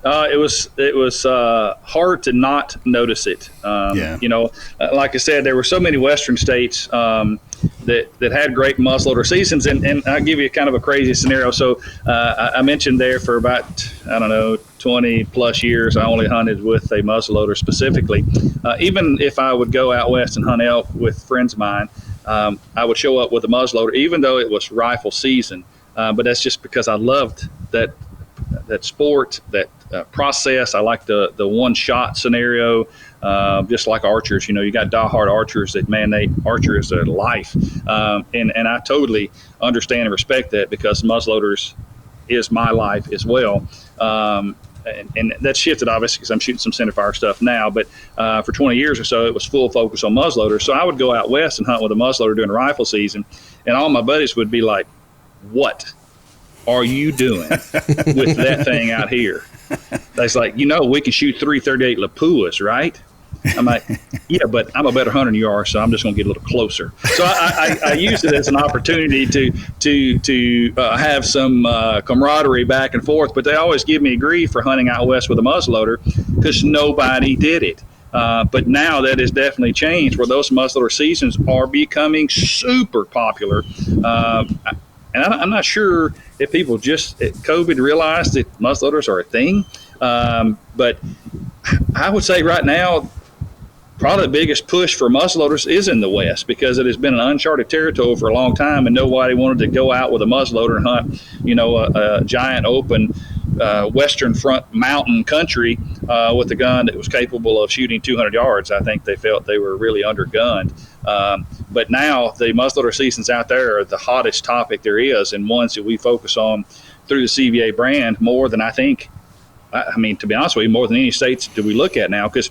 It was hard to not notice it. You know, like I said, there were so many Western states that had great muzzleloader seasons, and I'll give you kind of a crazy scenario. So I mentioned there for about, 20 plus years, I only hunted with a muzzleloader specifically. Even if I would go out west and hunt elk with friends of mine, I would show up with a muzzleloader, even though it was rifle season. But that's just because I loved that sport, that process. I like the one shot scenario, just like archers. You know, you got diehard archers that, man, archer is their life, and I totally understand and respect that, because muzzleloaders is my life as well. And that's shifted, obviously, because I'm shooting some centerfire stuff now. But for 20 years or so, it was full focus on muzzleloaders. So I would go out west and hunt with a muzzleloader during rifle season, and all my buddies would be like, "What are you doing with that thing out here?" That's like, we can shoot 338 Lapuas, right? I'm like, yeah, but I'm a better hunter than you are, so I'm just going to get a little closer. So I used it as an opportunity to have some camaraderie back and forth. But they always give me grief for hunting out west with a muzzleloader, because nobody did it. But now that has definitely changed, where those muzzleloader seasons are becoming super popular. And I'm not sure if people just at COVID realized that muzzleloaders are a thing. But I would say right now, probably the biggest push for muzzleloaders is in the West, because it has been an uncharted territory for a long time, and nobody wanted to go out with a muzzleloader and hunt, a giant open Western front mountain country with a gun that was capable of shooting 200 yards. I think they felt they were really undergunned. But now the muzzleloader seasons out there are the hottest topic there is, and ones that we focus on through the CVA brand more than I think. I mean, to be honest with you, more than any states do we look at now, because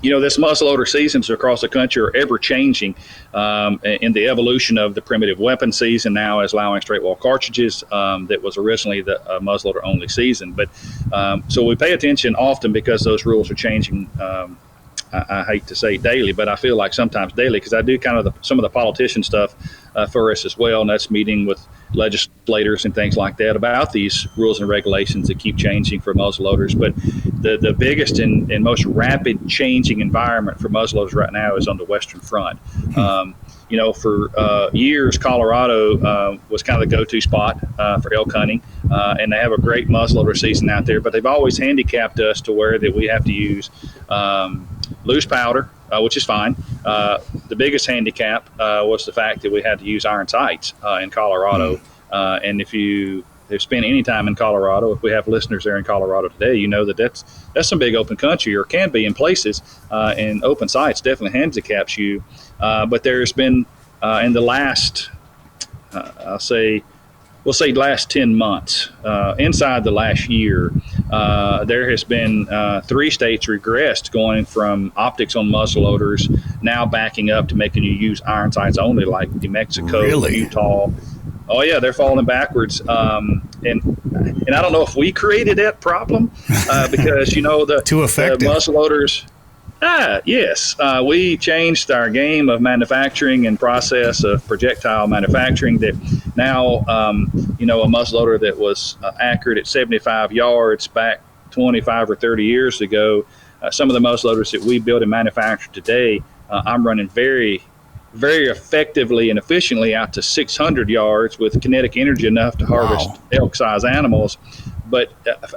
this muzzleloader seasons across the country are ever changing in the evolution of the primitive weapon season now is allowing straight wall cartridges that was originally the muzzleloader only season. But so we pay attention often, because those rules are changing. I hate to say daily, but I feel like sometimes daily, because I do kind of some of the politician stuff for us as well, and that's meeting with legislators and things like that about these rules and regulations that keep changing for muzzleloaders. But the biggest and most rapid changing environment for muzzleloaders right now is on the Western front. For years, Colorado was kind of the go-to spot for elk hunting, and they have a great muzzleloader season out there, but they've always handicapped us to where that we have to use loose powder, which is fine. The biggest handicap was the fact that we had to use iron sights in Colorado. And if you have spent any time in Colorado, if we have listeners there in Colorado today, you know that's some big open country, or can be in places, and open sights definitely handicaps you. But there's been in the last, we'll say last 10 months, inside the last year, there has been 3 states regressed, going from optics on muzzleloaders now backing up to making you use iron sights only, like New Mexico,
Really?
Utah. Oh yeah, they're falling backwards, and I don't know if we created that problem, because the
Too effective.
The muzzleloaders. Yes, we changed our game of manufacturing and process of projectile manufacturing. That now, a muzzleloader that was accurate at 75 yards back 25 or 30 years ago, some of the muzzleloaders that we build and manufacture today, I'm running very, very effectively and efficiently out to 600 yards with kinetic energy enough to harvest elk-size animals. But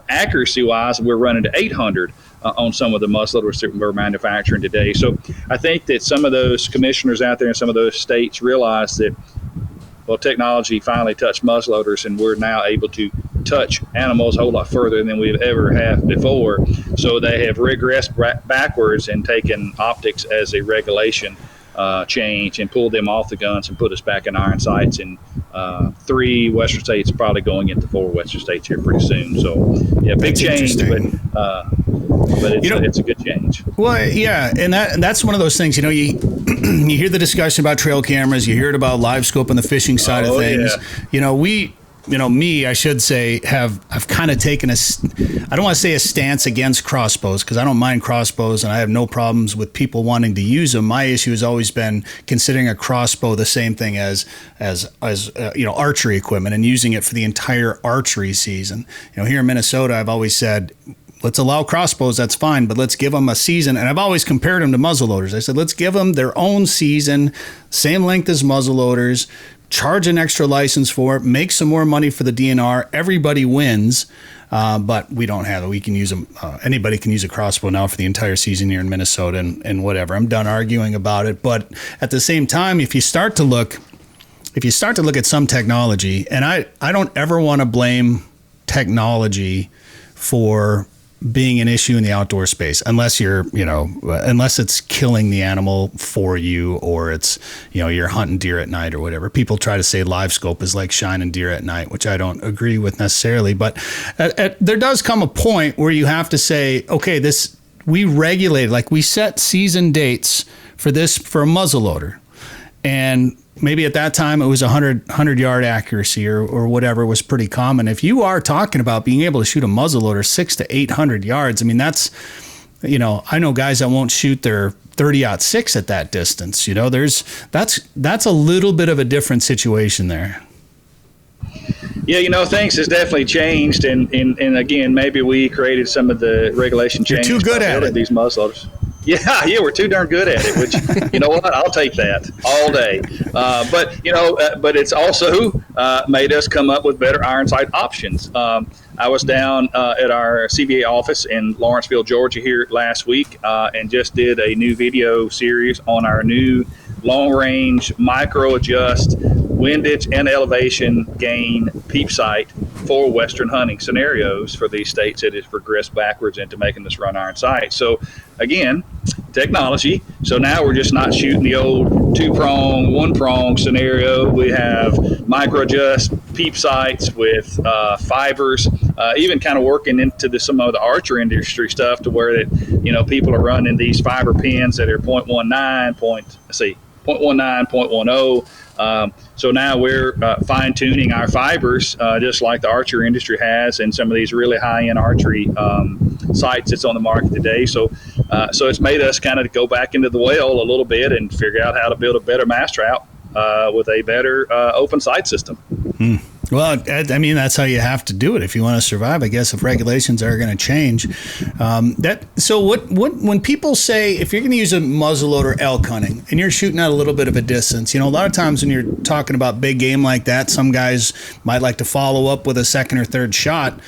accuracy-wise, we're running to 800. on some of the muzzleloaders that we're manufacturing today. So I think that some of those commissioners out there in some of those states realize that, well, technology finally touched muzzleloaders, and we're now able to touch animals a whole lot further than we've ever have before. So they have regressed backwards and taken optics as a regulation change and pulled them off the guns and put us back in iron sights in 3 western states, probably going into 4 western states here pretty soon. So yeah, big change, but it's a good change.
Well, yeah, and that's one of those things. You you hear the discussion about trail cameras, you hear it about live scope on the fishing side of things. Yeah. I should say, I've kind of taken I don't want to say a stance against crossbows, because I don't mind crossbows and I have no problems with people wanting to use them. My issue has always been considering a crossbow the same thing as archery equipment and using it for the entire archery season. Here in Minnesota, I've always said, let's allow crossbows, that's fine, but let's give them a season. And I've always compared them to muzzleloaders. I said, let's give them their own season, same length as muzzleloaders, charge an extra license for it, make some more money for the DNR. Everybody wins, but we don't have it. We can use them. Anybody can use a crossbow now for the entire season here in Minnesota and whatever. I'm done arguing about it. But at the same time, if you start to look at some technology, and I don't ever want to blame technology for being an issue in the outdoor space, unless unless it's killing the animal for you, or it's, you're hunting deer at night or whatever. People try to say live scope is like shining deer at night, which I don't agree with necessarily. But there does come a point where you have to say, okay, we regulate, like we set season dates for a muzzleloader. And maybe at that time it was 100-yard accuracy or whatever was pretty common. If you are talking about being able to shoot a muzzleloader 600 to 800 yards, I mean, that's, I know guys that won't shoot their 30-06 at that distance. That's a little bit of a different situation there.
Yeah, things has definitely changed, and again, maybe we created some of the regulation changes.
You're too good at it.
These muzzleloaders. Yeah, we're too darn good at it, which, you know what, I'll take that all day. But it's also made us come up with better iron sight options. I was down at our CVA office in Lawrenceville, Georgia here last week and just did a new video series on our new long-range micro-adjust windage and elevation gain peep sight for Western hunting scenarios for these states that has progressed backwards into making us run iron sight. So again, technology. So now we're just not shooting the old 2-prong, 1-prong scenario. We have micro-adjust peep sights with fibers, even kind of working into some of the archer industry stuff to where that, people are running these fiber pins that are 0.19, 0.10. So now we're fine-tuning our fibers, just like the archer industry has, and some of these really high-end archery sites that's on the market today. So it's made us kind of go back into the well a little bit and figure out how to build a better mousetrap with a better open sight system.
Well, I mean, that's how you have to do it if you want to survive, I guess, if regulations are going to change. So when people say, if you're going to use a muzzleloader elk hunting and you're shooting at a little bit of a distance, a lot of times when you're talking about big game like that, some guys might like to follow up with a second or third shot,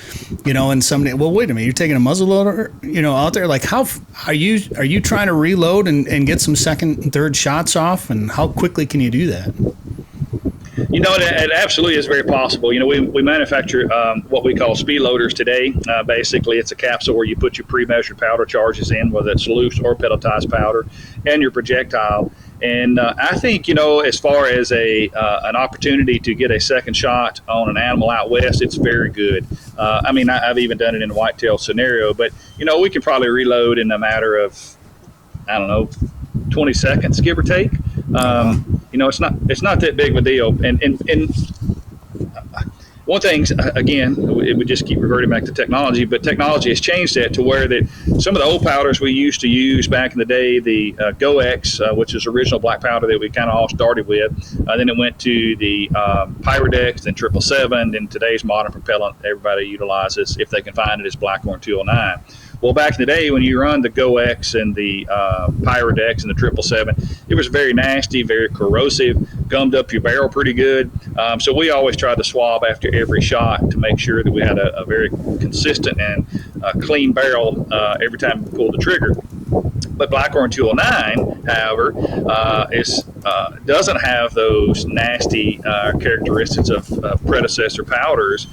and somebody, well, wait a minute, you're taking a muzzleloader, out there, like how are you trying to reload and get some second and third shots off, and how quickly can you do that?
It absolutely is very possible. We manufacture what we call speed loaders today. Basically, it's a capsule where you put your pre-measured powder charges in, whether it's loose or pelletized powder, and your projectile. And I think, as far as an opportunity to get a second shot on an animal out west, it's very good. I've even done it in a whitetail scenario, but, we can probably reload in a matter of, 20 seconds, give or take. It's not that big of a deal. And one thing, again, it would just keep reverting back to technology, but technology has changed that to where that some of the old powders we used to use back in the day, the GoX, which is original black powder that we kind of all started with, then it went to the Pyrodex, then 777, then today's modern propellant everybody utilizes, if they can find it, is Blackhorn 209. Well, back in the day when you run the GoX and the Pyrodex and the 777, it was very nasty, very corrosive, gummed up your barrel pretty good. So we always tried to swab after every shot to make sure that we had a very consistent and clean barrel every time we pulled the trigger. But Blackhorn 209, however, doesn't have those nasty characteristics of predecessor powders,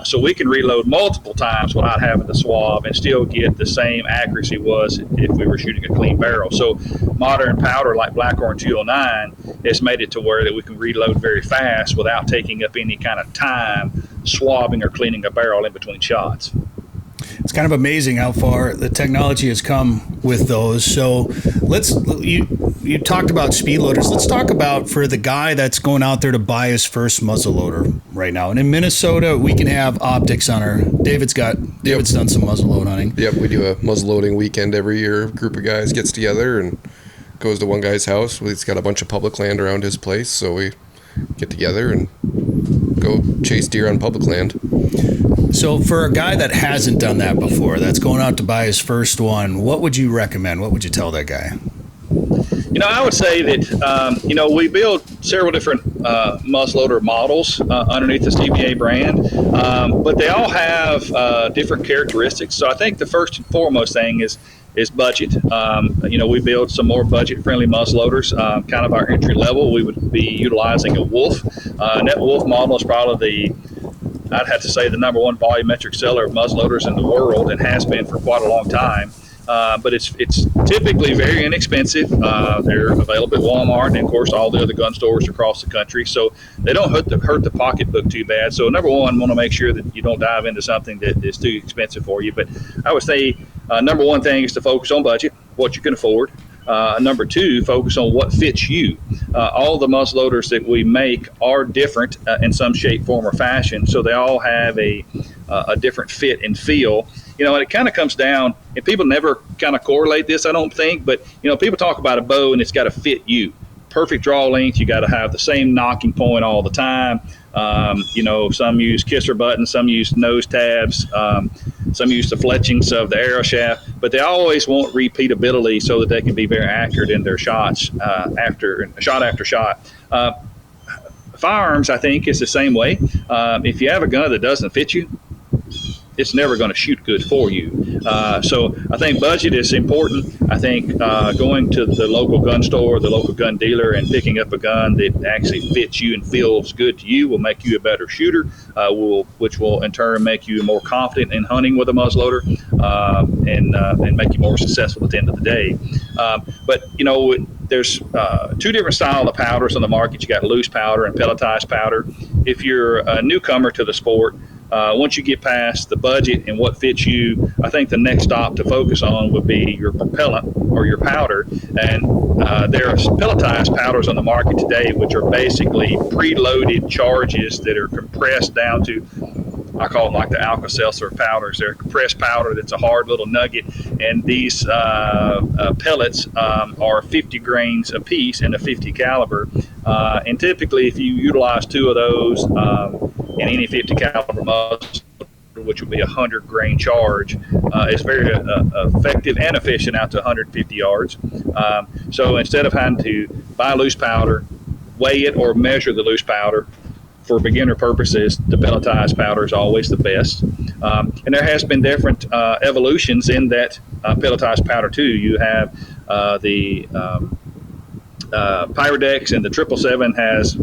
so we can reload multiple times without having to swab and still get the same accuracy was if we were shooting a clean barrel. So modern powder like Blackhorn 209 has made it to where that we can reload very fast without taking up any kind of time swabbing or cleaning a barrel in between shots.
It's kind of amazing how far the technology has come with those. So you talked about speed loaders. Let's talk about for the guy that's going out there to buy his first muzzleloader right now. And in Minnesota, we can have optics on our. David's done some muzzleload hunting.
Yep, we do a muzzleloading weekend every year. A group of guys gets together and goes to one guy's house. He's got a bunch of public land around his place, so we get together and go chase deer on public land.
So for a guy that hasn't done that before, that's going out to buy his first one, what would you recommend? What would you tell that guy?
I would say that, we build several different muzzleloader models underneath the CVA brand, but they all have different characteristics. So I think the first and foremost thing is budget. We build some more budget-friendly muzzleloaders. Kind of our entry level, we would be utilizing a Wolf. And that Wolf model is probably I'd have to say the number one volumetric seller of muzzleloaders in the world and has been for quite a long time. But it's typically very inexpensive. They're available at Walmart and, of course, all the other gun stores across the country. So they don't hurt the pocketbook too bad. So, number one, want to make sure that you don't dive into something that is too expensive for you. But I would say number one thing is to focus on budget, what you can afford. Number two, focus on what fits you. All the muzzleloaders that we make are different in some shape, form, or fashion. So they all have a different fit and feel. And it kind of comes down, and people never kind of correlate this, I don't think, but, people talk about a bow and it's got to fit you. Perfect draw length, you got to have the same knocking point all the time. Some use kisser buttons, some use nose tabs, some use the fletchings of the arrow shaft, but they always want repeatability so that they can be very accurate in their shots after shot. Firearms, I think, is the same way. If you have a gun that doesn't fit you, it's never going to shoot good for you. So I think budget is important. I think going to the local gun store, the local gun dealer, and picking up a gun that actually fits you and feels good to you will make you a better shooter, which will in turn make you more confident in hunting with a muzzleloader and make you more successful at the end of the day. But there's two different styles of powders on the market. You got loose powder and pelletized powder. If you're a newcomer to the sport, once you get past the budget and what fits you, I think the next stop to focus on would be your propellant or your powder. And there are pelletized powders on the market today, which are basically preloaded charges that are compressed down to, I call them like the Alka-Seltzer powders. They're compressed powder that's a hard little nugget. And these pellets are 50 grains a piece in a 50 caliber. And typically, if you utilize two of those in any 50 caliber muzzle, which would be a 100 grain charge, is very effective and efficient out to 150 yards. So instead of having to buy loose powder, weigh it or measure the loose powder, for beginner purposes, the pelletized powder is always the best. And there has been different evolutions in that pelletized powder too. You have the Pyrodex and the 777 has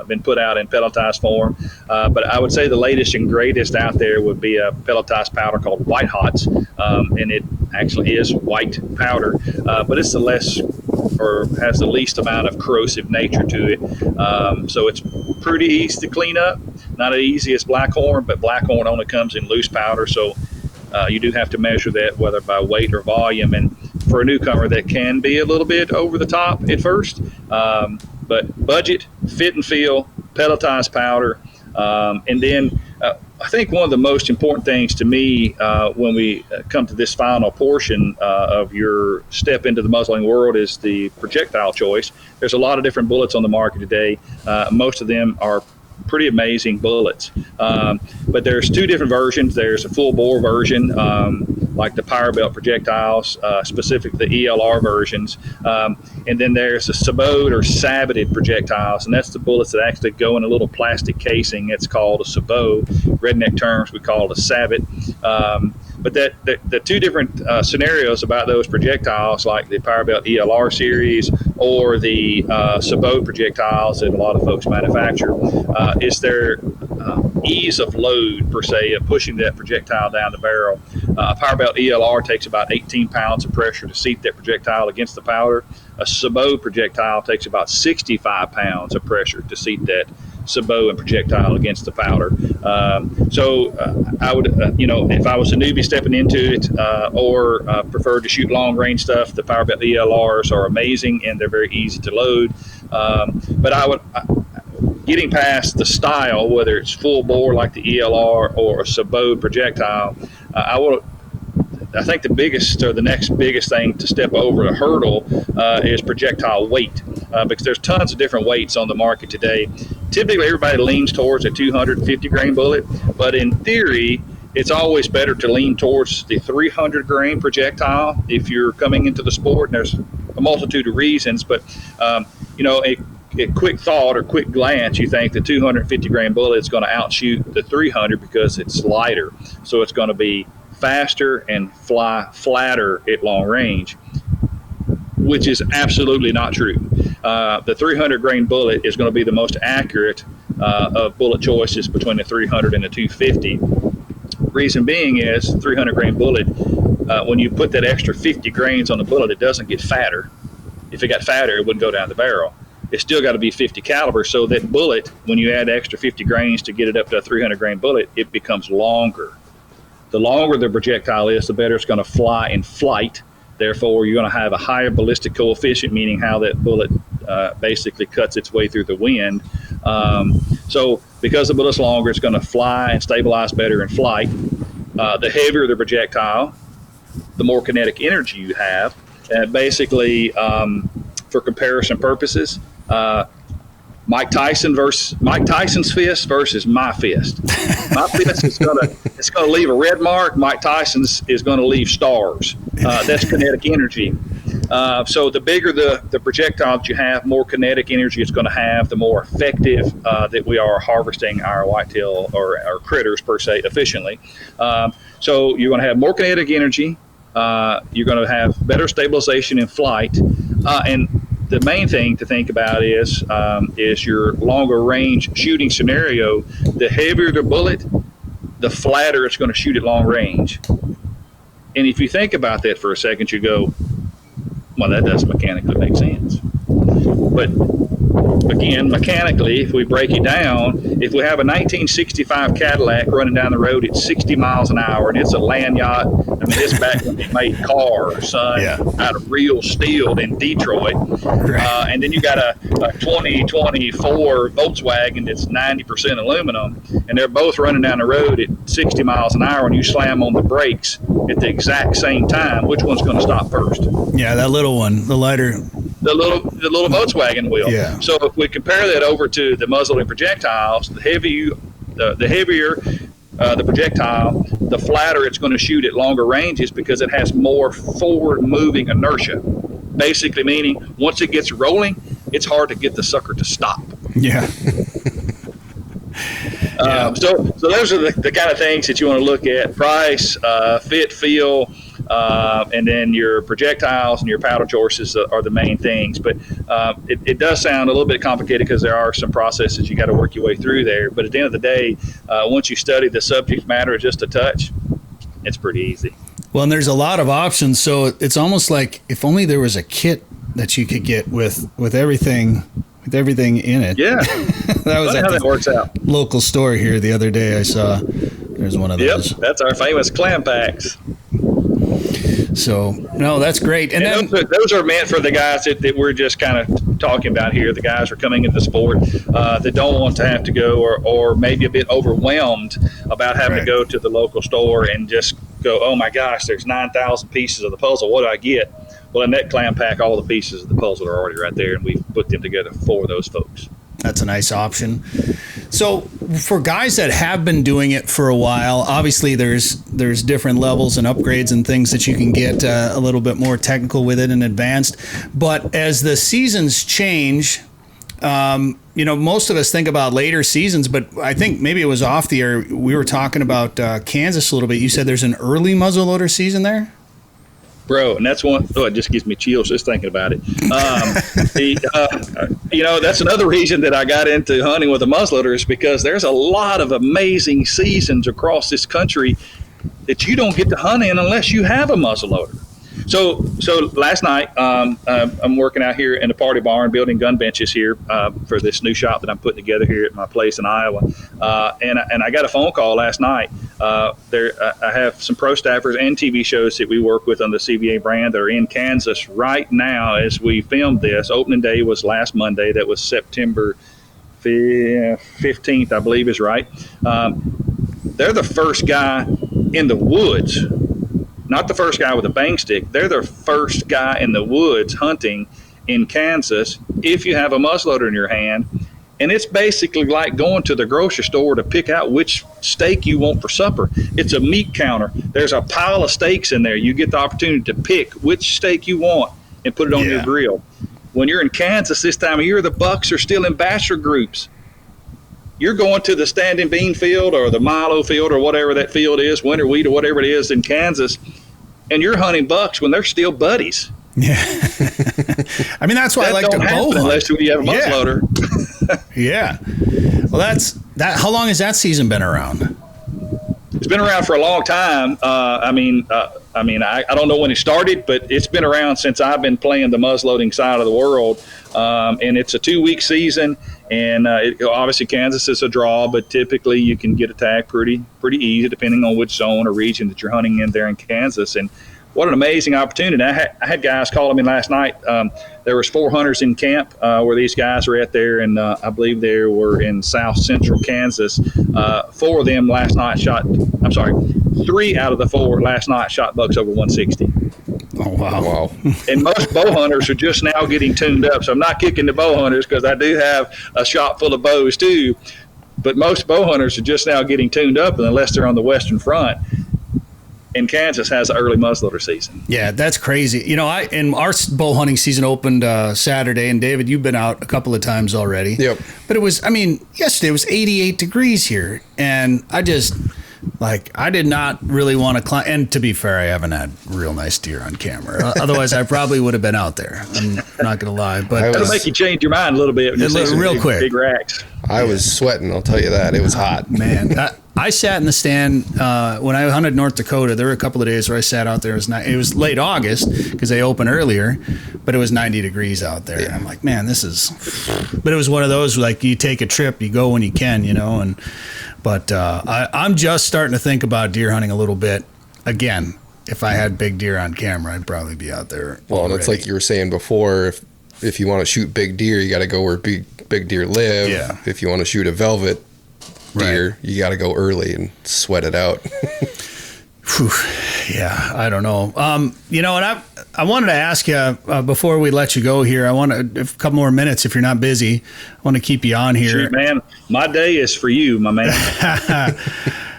been put out in pelletized form. But I would say the latest and greatest out there would be a pelletized powder called White Hots. And it actually is white powder, but it's has the least amount of corrosive nature to it. So it's pretty easy to clean up. Not as easy as Blackhorn, but Blackhorn only comes in loose powder. So you do have to measure that whether by weight or volume. And for a newcomer, that can be a little bit over the top at first. But budget, fit and feel, pelletized powder. And then I think one of the most important things to me when we come to this final portion of your step into the muzzling world is the projectile choice. There's a lot of different bullets on the market today. Most of them are pretty amazing bullets. But there's two different versions. There's a full bore version, like the Power Belt projectiles, specific the ELR versions. And then there's the sabot or saboted projectiles, and that's the bullets that actually go in a little plastic casing. It's called a sabot. Redneck terms, we call it a sabot. But the two different scenarios about those projectiles, like the Power Belt ELR series or the sabot projectiles that a lot of folks manufacture, is their ease of load, per se, of pushing that projectile down the barrel. Power Belt ELR takes about 18 pounds of pressure to seat that projectile against the powder. A sabot projectile takes about 65 pounds of pressure to seat that sabot and projectile against the powder. So I would, if I was a newbie stepping into it or preferred to shoot long range stuff, the Power Belt ELRs are amazing and they're very easy to load. But I would, getting past the style, whether it's full bore like the ELR or a sabot projectile, I think the biggest or the next biggest thing to step over a hurdle is projectile weight, because there's tons of different weights on the market today. Typically, everybody leans towards a 250 grain bullet, but in theory, it's always better to lean towards the 300 grain projectile if you're coming into the sport. And there's a multitude of reasons, but a quick thought or quick glance, you think the 250 grain bullet is going to outshoot the 300 because it's lighter, so it's going to be faster and fly flatter at long range, which is absolutely not true. The 300 grain bullet is going to be the most accurate of bullet choices between the 300 and the 250. Reason being is 300 grain bullet, when you put that extra 50 grains on the bullet, it doesn't get fatter. If it got fatter, it wouldn't go down the barrel. It's still got to be 50 caliber, so that bullet, when you add extra 50 grains to get it up to a 300 grain bullet, it becomes longer. The longer the projectile is, the better it's going to fly in flight. Therefore, you're going to have a higher ballistic coefficient, meaning how that bullet basically cuts its way through the wind. So because the bullet's longer, it's going to fly and stabilize better in flight. The heavier the projectile, the more kinetic energy you have. And basically, for comparison purposes, Mike Tyson's fist versus my fist. My fist is gonna leave a red mark. Mike Tyson's is gonna leave stars. That's kinetic energy. So the bigger the projectile that you have, more kinetic energy it's going to have, the more effective that we are harvesting our whitetail or our critters per se efficiently. So you're going to have more kinetic energy. You're going to have better stabilization in flight, and the main thing to think about is your longer range shooting scenario. The heavier the bullet, the flatter it's going to shoot at long range. And if you think about that for a second, you go, well, that doesn't mechanically make sense. But again, mechanically, if we break it down, if we have a 1965 Cadillac running down the road at 60 miles an hour and it's a land yacht, I mean, it's back when they made cars, son, out of real steel in Detroit. And then you got a 2024 Volkswagen that's 90% aluminum, and they're both running down the road at 60 miles an hour, and you slam on the brakes at the exact same time. Which one's going to stop first?
Yeah, that little one, the lighter.
The little Volkswagen will.
Yeah.
So if we compare that over to the muzzleloading projectiles, the heavier the projectile, the flatter it's going to shoot at longer ranges because it has more forward-moving inertia. Basically meaning once it gets rolling, it's hard to get the sucker to stop.
Yeah.
So those are the kind of things that you want to look at: price, fit, feel. And then your projectiles and your powder choices are the main things. But it does sound a little bit complicated because there are some processes you got to work your way through there. But at the end of the day, once you study the subject matter just a touch, it's pretty easy.
Well, and there's a lot of options. So it's almost like if only there was a kit that you could get with everything in it.
Yeah.
That was
how that works out.
Local store here the other day. I saw there's one of those.
Yep, that's our famous clam packs.
So, no, that's great. And then
those are meant for the guys that we're just kind of talking about here. The guys are coming into the sport that don't want to have to go or maybe a bit overwhelmed about having to go to the local store and just go, oh my gosh, there's 9,000 pieces of the puzzle. What do I get? Well, in that clam pack, all the pieces of the puzzle are already right there, and we've put them together for those folks.
That's a nice option. So for guys that have been doing it for a while, obviously there's different levels and upgrades and things that you can get a little bit more technical with it and advanced. But as the seasons change, most of us think about later seasons, but I think maybe it was off the air. We were talking about Kansas a little bit. You said there's an early muzzleloader season there?
Bro, and that's one. Oh, it just gives me chills just thinking about it. That's another reason that I got into hunting with a muzzleloader is because there's a lot of amazing seasons across this country that you don't get to hunt in unless you have a muzzleloader. So last night, I'm working out here in the party barn building gun benches here for this new shop that I'm putting together here at my place in Iowa. And I got a phone call last night. I have some pro staffers and TV shows that we work with on the CVA brand that are in Kansas right now as we filmed this. Opening day was last Monday. That was September 15th, I believe is right. They're the first guy in the woods. Not the first guy with a bang stick. They're the first guy in the woods hunting in Kansas if you have a muzzleloader in your hand. And it's basically like going to the grocery store to pick out which steak you want for supper. It's a meat counter. There's a pile of steaks in there. You get the opportunity to pick which steak you want and put it on your grill. When you're in Kansas this time of year, the bucks are still in bachelor groups. You're going to the standing bean field or the Milo field or whatever that field is, winter wheat or whatever it is in Kansas, and you're hunting bucks when they're still buddies.
Yeah. I mean, that's why I like to bow hunt.
Unless you have a muzzleloader.
Yeah. Well, that's that. How long has that season been around?
It's been around for a long time. I don't know when it started, but it's been around since I've been playing the muzzleloading side of the world. And it's a 2-week season. And obviously Kansas is a draw, but typically you can get a tag pretty easy depending on which zone or region that you're hunting in there in Kansas. And what an amazing opportunity. I had guys calling me last night. There was 4 hunters in camp where these guys were at there, and I believe they were in south central Kansas. 4 of them last night 3 out of the 4 last night shot bucks over 160.
Oh, wow.
And most bow hunters are just now getting tuned up. So I'm not kicking the bow hunters because I do have a shop full of bows too. But most bow hunters are just now getting tuned up unless they're on the Western Front. And Kansas has an early muzzleloader season.
Yeah, that's crazy. And our bow hunting season opened Saturday, and David, you've been out a couple of times already.
Yep.
But yesterday was 88 degrees here, and I did not really want to climb. And to be fair, I haven't had real nice deer on camera. Otherwise, I probably would have been out there. I'm not going to lie. But
it'll make you change your mind a little bit.
Real quick.
Big racks.
I was sweating, I'll tell you that. It was hot.
Man, I sat in the stand when I hunted North Dakota. There were a couple of days where I sat out there. It was late August because they open earlier, but it was 90 degrees out there. Yeah. And I'm like, man, this is. But it was one of those like you take a trip, you go when you can, But I'm just starting to think about deer hunting a little bit. Again, if I had big deer on camera, I'd probably be out there.
Well, and it's like you were saying before, if you want to shoot big deer, you got to go where big deer live. Yeah. If you want to shoot a velvet deer, you got to go early and sweat it out.
Yeah, I don't know. And I wanted to ask you before we let you go here. I want a couple more minutes if you're not busy. I want to keep you on here.
Shoot, man, my day is for you, my man.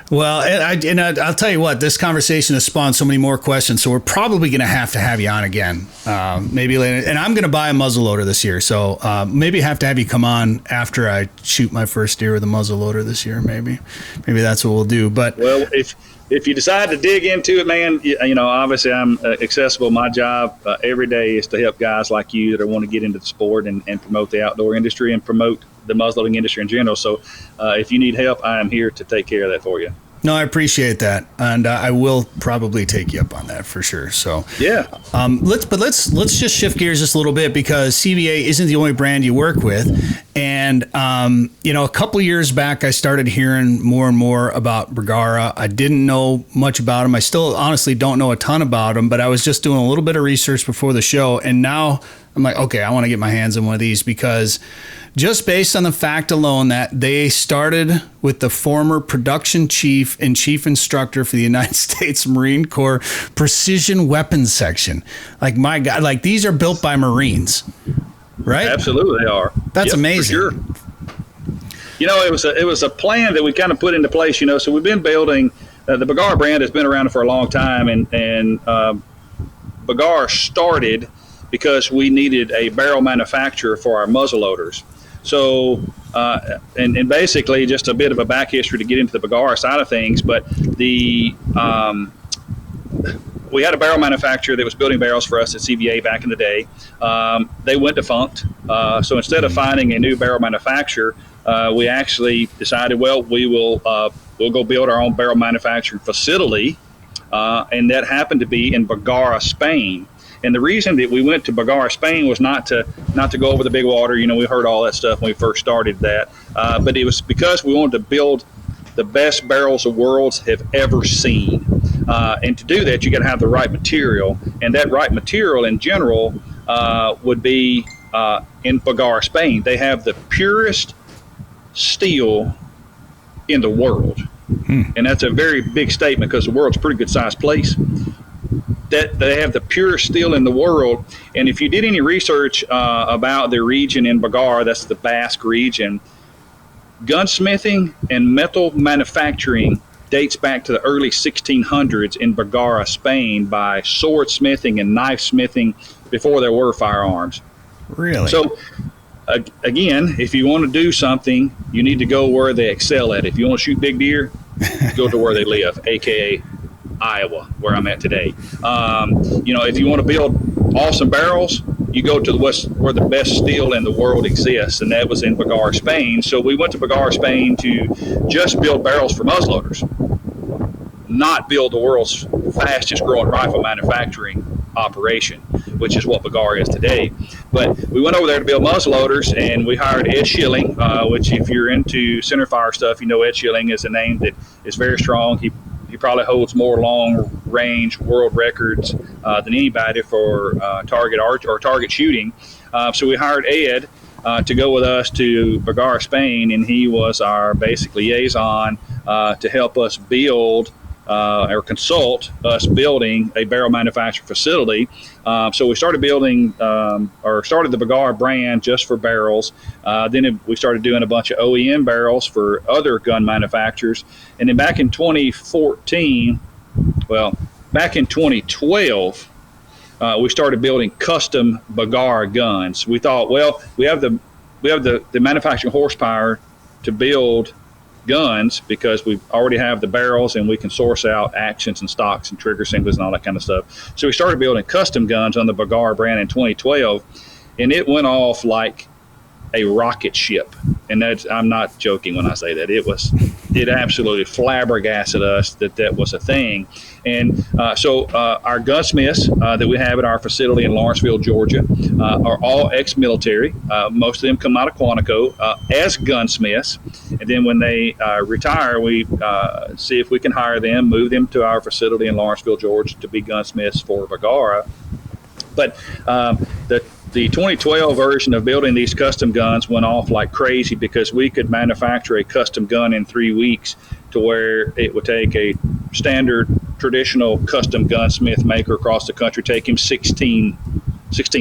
Well, I'll tell you what, this conversation has spawned so many more questions, so we're probably going to have you on again, maybe later. And I'm going to buy a muzzleloader this year, so maybe have to have you come on after I shoot my first deer with a muzzleloader this year. Maybe that's what we'll do. But
well, if you decide to dig into it, man, obviously I'm accessible. My job every day is to help guys like you that want to get into the sport and promote the outdoor industry and promote the muzzleloading industry in general. So if you need help, I am here to take care of that for you.
No, I appreciate that, and I will probably take you up on that for sure. So
yeah,
let's just shift gears just a little bit because CVA isn't the only brand you work with, and a couple years back I started hearing more and more about Bergara. I didn't know much about them. I still honestly don't know a ton about them, but I was just doing a little bit of research before the show, and now I'm like, okay, I want to get my hands on one of these because just based on the fact alone that they started with the former production chief and chief instructor for the United States Marine Corps Precision Weapons Section. Like, my God, like these are built by Marines, right?
Absolutely they are.
That's amazing.
For sure. it was a plan that we kind of put into place. So we've been building. The Bergara brand has been around for a long time, and Bergara started because we needed a barrel manufacturer for our muzzleloaders. So, and basically just a bit of a back history to get into the Bergara side of things, but we had a barrel manufacturer that was building barrels for us at CVA back in the day. They went defunct. So instead of finding a new barrel manufacturer, we actually decided, well, we'll go build our own barrel manufacturing facility. And that happened to be in Bergara, Spain. And the reason that we went to Bergara, Spain was not to go over the big water. We heard all that stuff when we first started that. But it was because we wanted to build the best barrels the world have ever seen. And to do that, you got to have the right material. And that right material in general would be in Bergara, Spain. They have the purest steel in the world. And that's a very big statement because the world's a pretty good sized place. That they have the purest steel in the world. And if you did any research about the region in Bergara, that's the Basque region, gunsmithing and metal manufacturing dates back to the early 1600s in Bergara, Spain, by swordsmithing and knife smithing before there were firearms.
Really?
So, again, if you want to do something, you need to go where they excel at. If you want to shoot big deer, go to where they live, a.k.a. Iowa, where I'm at today. If you want to build awesome barrels, you go to where the best steel in the world exists, and that was in Bergara, Spain. So we went to Bergara, Spain to just build barrels for muzzleloaders, not build the world's fastest growing rifle manufacturing operation, which is what Bergara is today. But we went over there to build muzzleloaders, and we hired Ed Schilling, which if you're into centerfire stuff, Ed Schilling is a name that is very strong. He probably holds more long-range world records than anybody for target art or target shooting. So we hired Ed to go with us to Bergara, Spain, and he was our basic liaison to help us build or consult us building a barrel manufacturing facility. So we started building started the Bergara brand just for barrels. Then we started doing a bunch of OEM barrels for other gun manufacturers. And then back in 2012, we started building custom Bergara guns. We thought, well, we have the manufacturing horsepower to build guns because we already have the barrels and we can source out actions and stocks and trigger singles and all that kind of stuff. So we started building custom guns on the Bergara brand in 2012, and it went off like a rocket ship. And I'm not joking when I say that. It absolutely flabbergasted us that was a thing. And so our gunsmiths that we have at our facility in Lawrenceville, Georgia, are all ex-military. Most of them come out of Quantico as gunsmiths. And then when they retire, we see if we can hire them, move them to our facility in Lawrenceville, Georgia to be gunsmiths for Bergara. But the 2012 version of building these custom guns went off like crazy because we could manufacture a custom gun in 3 weeks to where it would take a standard traditional custom gunsmith maker across the country, take him 16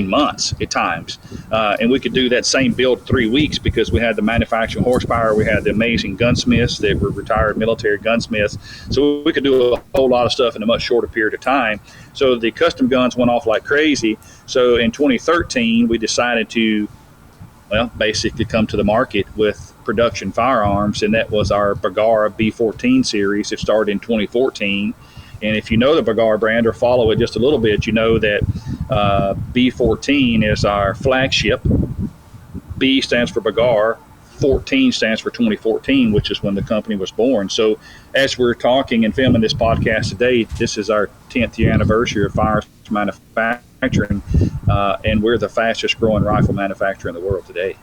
months at times. And we could do that same build 3 weeks because we had the manufacturing horsepower, we had the amazing gunsmiths that were retired military gunsmiths. So we could do a whole lot of stuff in a much shorter period of time. So the custom guns went off like crazy. So in 2013, we decided to, basically come to the market with production firearms, and that was our Bergara B14 series. It started in 2014. And if you know the Bergara brand or follow it just a little bit, you know that B14 is our flagship. B stands for Bergara. 14 stands for 2014, which is when the company was born. So as we're talking and filming this podcast today, this is our 10th year anniversary of firearms manufacturing, and we're the fastest growing rifle manufacturer in the world today.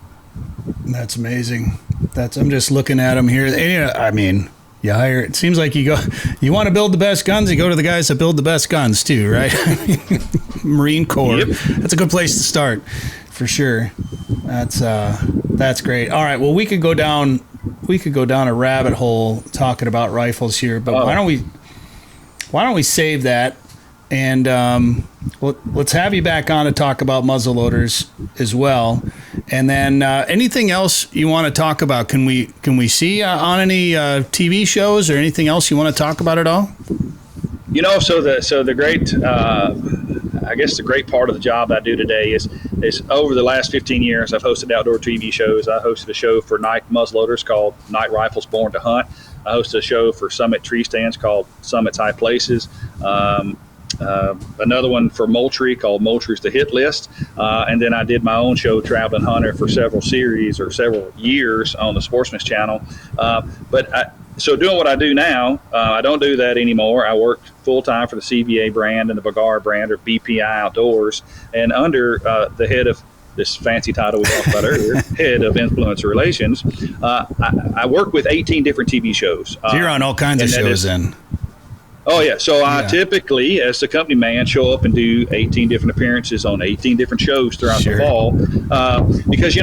That's amazing. I'm just looking at them here. And, you hire, it seems like you want to build the best guns, you go to the guys that build the best guns too, right? Marine Corps. Yep. That's a good place to start for sure. That's great. All right. Well, we could go down a rabbit hole talking about rifles here, but why don't we save that and let's have you back on to talk about muzzleloaders as well. And then anything else you want to talk about? Can we see on any TV shows or anything else you want to talk about at all?
So the great, I guess the great part of the job I do today is over the last 15 years, I've hosted outdoor TV shows. I hosted a show for night muzzleloaders called Night Rifles Born to Hunt. I hosted a show for Summit Tree Stands called Summit's High Places. Another one for Moultrie called Moultrie's The Hit List. And then I did my own show, Traveling Hunter, for several series or several years on the Sportsman's Channel. So doing what I do now, I don't do that anymore. I work full-time for the CVA brand and the Bergara brand, or BPI Outdoors, and under the head of this fancy title we talked about earlier, head of influencer relations, I work with 18 different TV shows.
So you're on all kinds of shows then.
Oh, yeah. So I typically, as the company man, show up and do 18 different appearances on 18 different shows throughout the fall. Because,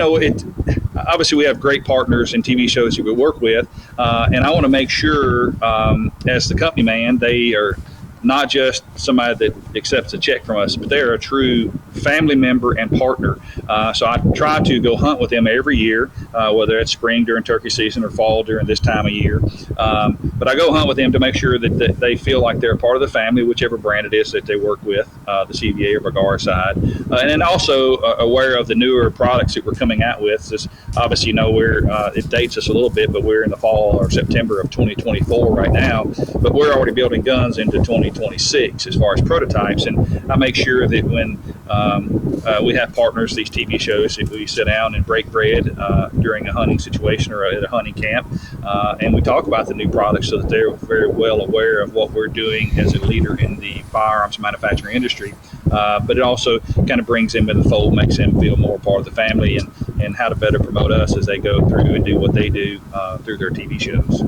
obviously we have great partners and TV shows that we work with. And I want to make sure, as the company man, they are not just somebody that accepts a check from us, but they're a true family member and partner. So I try to go hunt with them every year, whether it's spring during turkey season or fall during this time of year. But I go hunt with them to make sure that they feel like they're a part of the family, whichever brand it is that they work with, the CVA or Bergara side. And then also aware of the newer products that we're coming out with. This, obviously, it dates us a little bit, but we're in the fall or September of 2024 right now. But we're already building guns into 2026 as far as prototypes, and I make sure that when we have partners, these TV shows, if we sit down and break bread during a hunting situation or at a hunting camp, and we talk about the new products so that they're very well aware of what we're doing as a leader in the firearms manufacturing industry. But it also kind of brings them in the fold, makes them feel more part of the family, and how to better promote us as they go through and do what they do through their TV shows.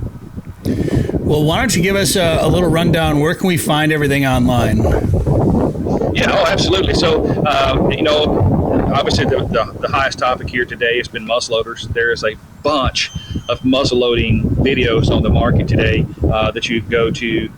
Well, why don't you give us a little rundown? Where can we find everything online?
Yeah, absolutely. So, obviously the highest topic here today has been muzzleloaders. There is a bunch of muzzleloading videos on the market today that you go to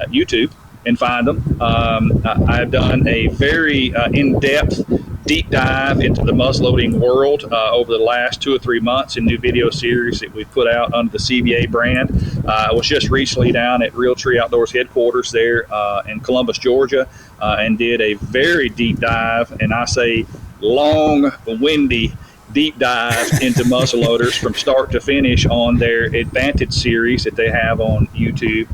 YouTube and find them. I've done a very in-depth deep dive into the muzzleloading world over the last 2 or 3 months in new video series that we've put out under the CVA brand. I was just recently down at Real Tree Outdoors headquarters there in Columbus, Georgia, and did a very deep dive, and I say long, windy deep dive into muzzleloaders from start to finish on their Advantage series that they have on YouTube.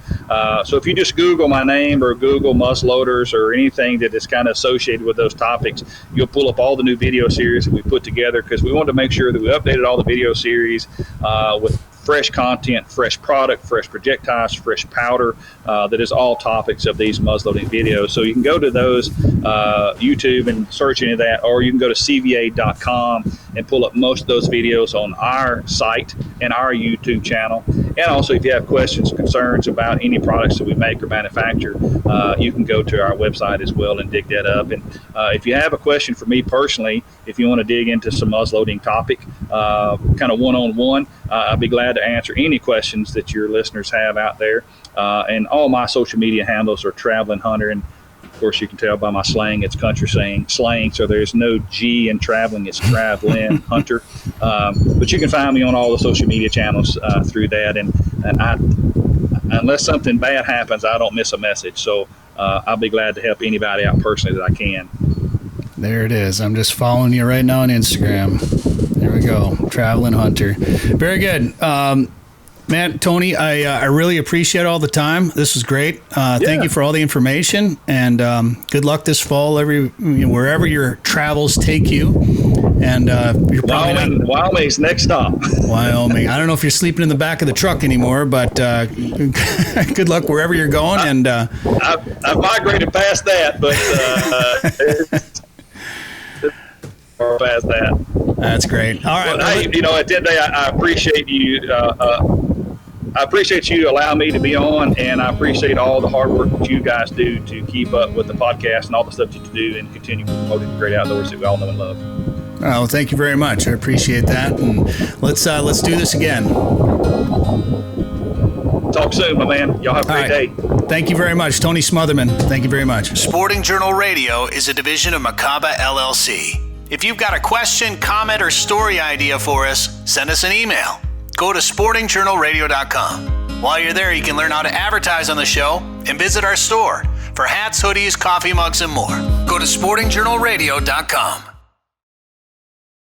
So if you just Google my name or Google muzzleloaders or anything that is kind of associated with those topics, you'll pull up all the new video series that we put together, because we wanted to make sure that we updated all the video series with fresh content, fresh product, fresh projectiles, fresh powder, that is all topics of these muzzleloading videos. So you can go to those YouTube and search into that, or you can go to cva.com and pull up most of those videos on our site and our YouTube channel. And also, if you have questions, concerns about any products that we make or manufacture, you can go to our website as well and dig that up. And if you have a question for me personally, if you want to dig into some muzzleloading topic, kind of one-on-one, I'll be glad to answer any questions that your listeners have out there. And all my social media handles are Traveling Hunter. And of course, you can tell by my slang, it's country slang. So there's no G in traveling, it's Traveling Hunter. But you can find me on all the social media channels through that. And unless something bad happens, I don't miss a message. So I'll be glad to help anybody out personally that I can.
There it is. I'm just following you right now on Instagram. There we go. Traveling Hunter. Very good. Matt, Tony, I really appreciate all the time. This was great. Thank you for all the information, and good luck this fall wherever your travels take you. And you're probably
Wyoming's next stop.
Wyoming. I don't know if you're sleeping in the back of the truck anymore, but good luck wherever you're going. And
I've migrated past that, but past that.
That's great. All right.
Well, hey, at the end of the day, I appreciate you. I appreciate you allowing me to be on, and I appreciate all the hard work that you guys do to keep up with the podcast and all the stuff that you do and continue promoting the great outdoors that we all know and love.
Well, thank you very much. I appreciate that, and let's do this again.
Talk soon, my man. Y'all have a great day.
Thank you very much, Tony Smotherman. Thank you very much.
Sporting Journal Radio is a division of Macaba LLC. If you've got a question, comment, or story idea for us, send us an email. Go to sportingjournalradio.com. While you're there, you can learn how to advertise on the show and visit our store for hats, hoodies, coffee mugs, and more. Go to sportingjournalradio.com.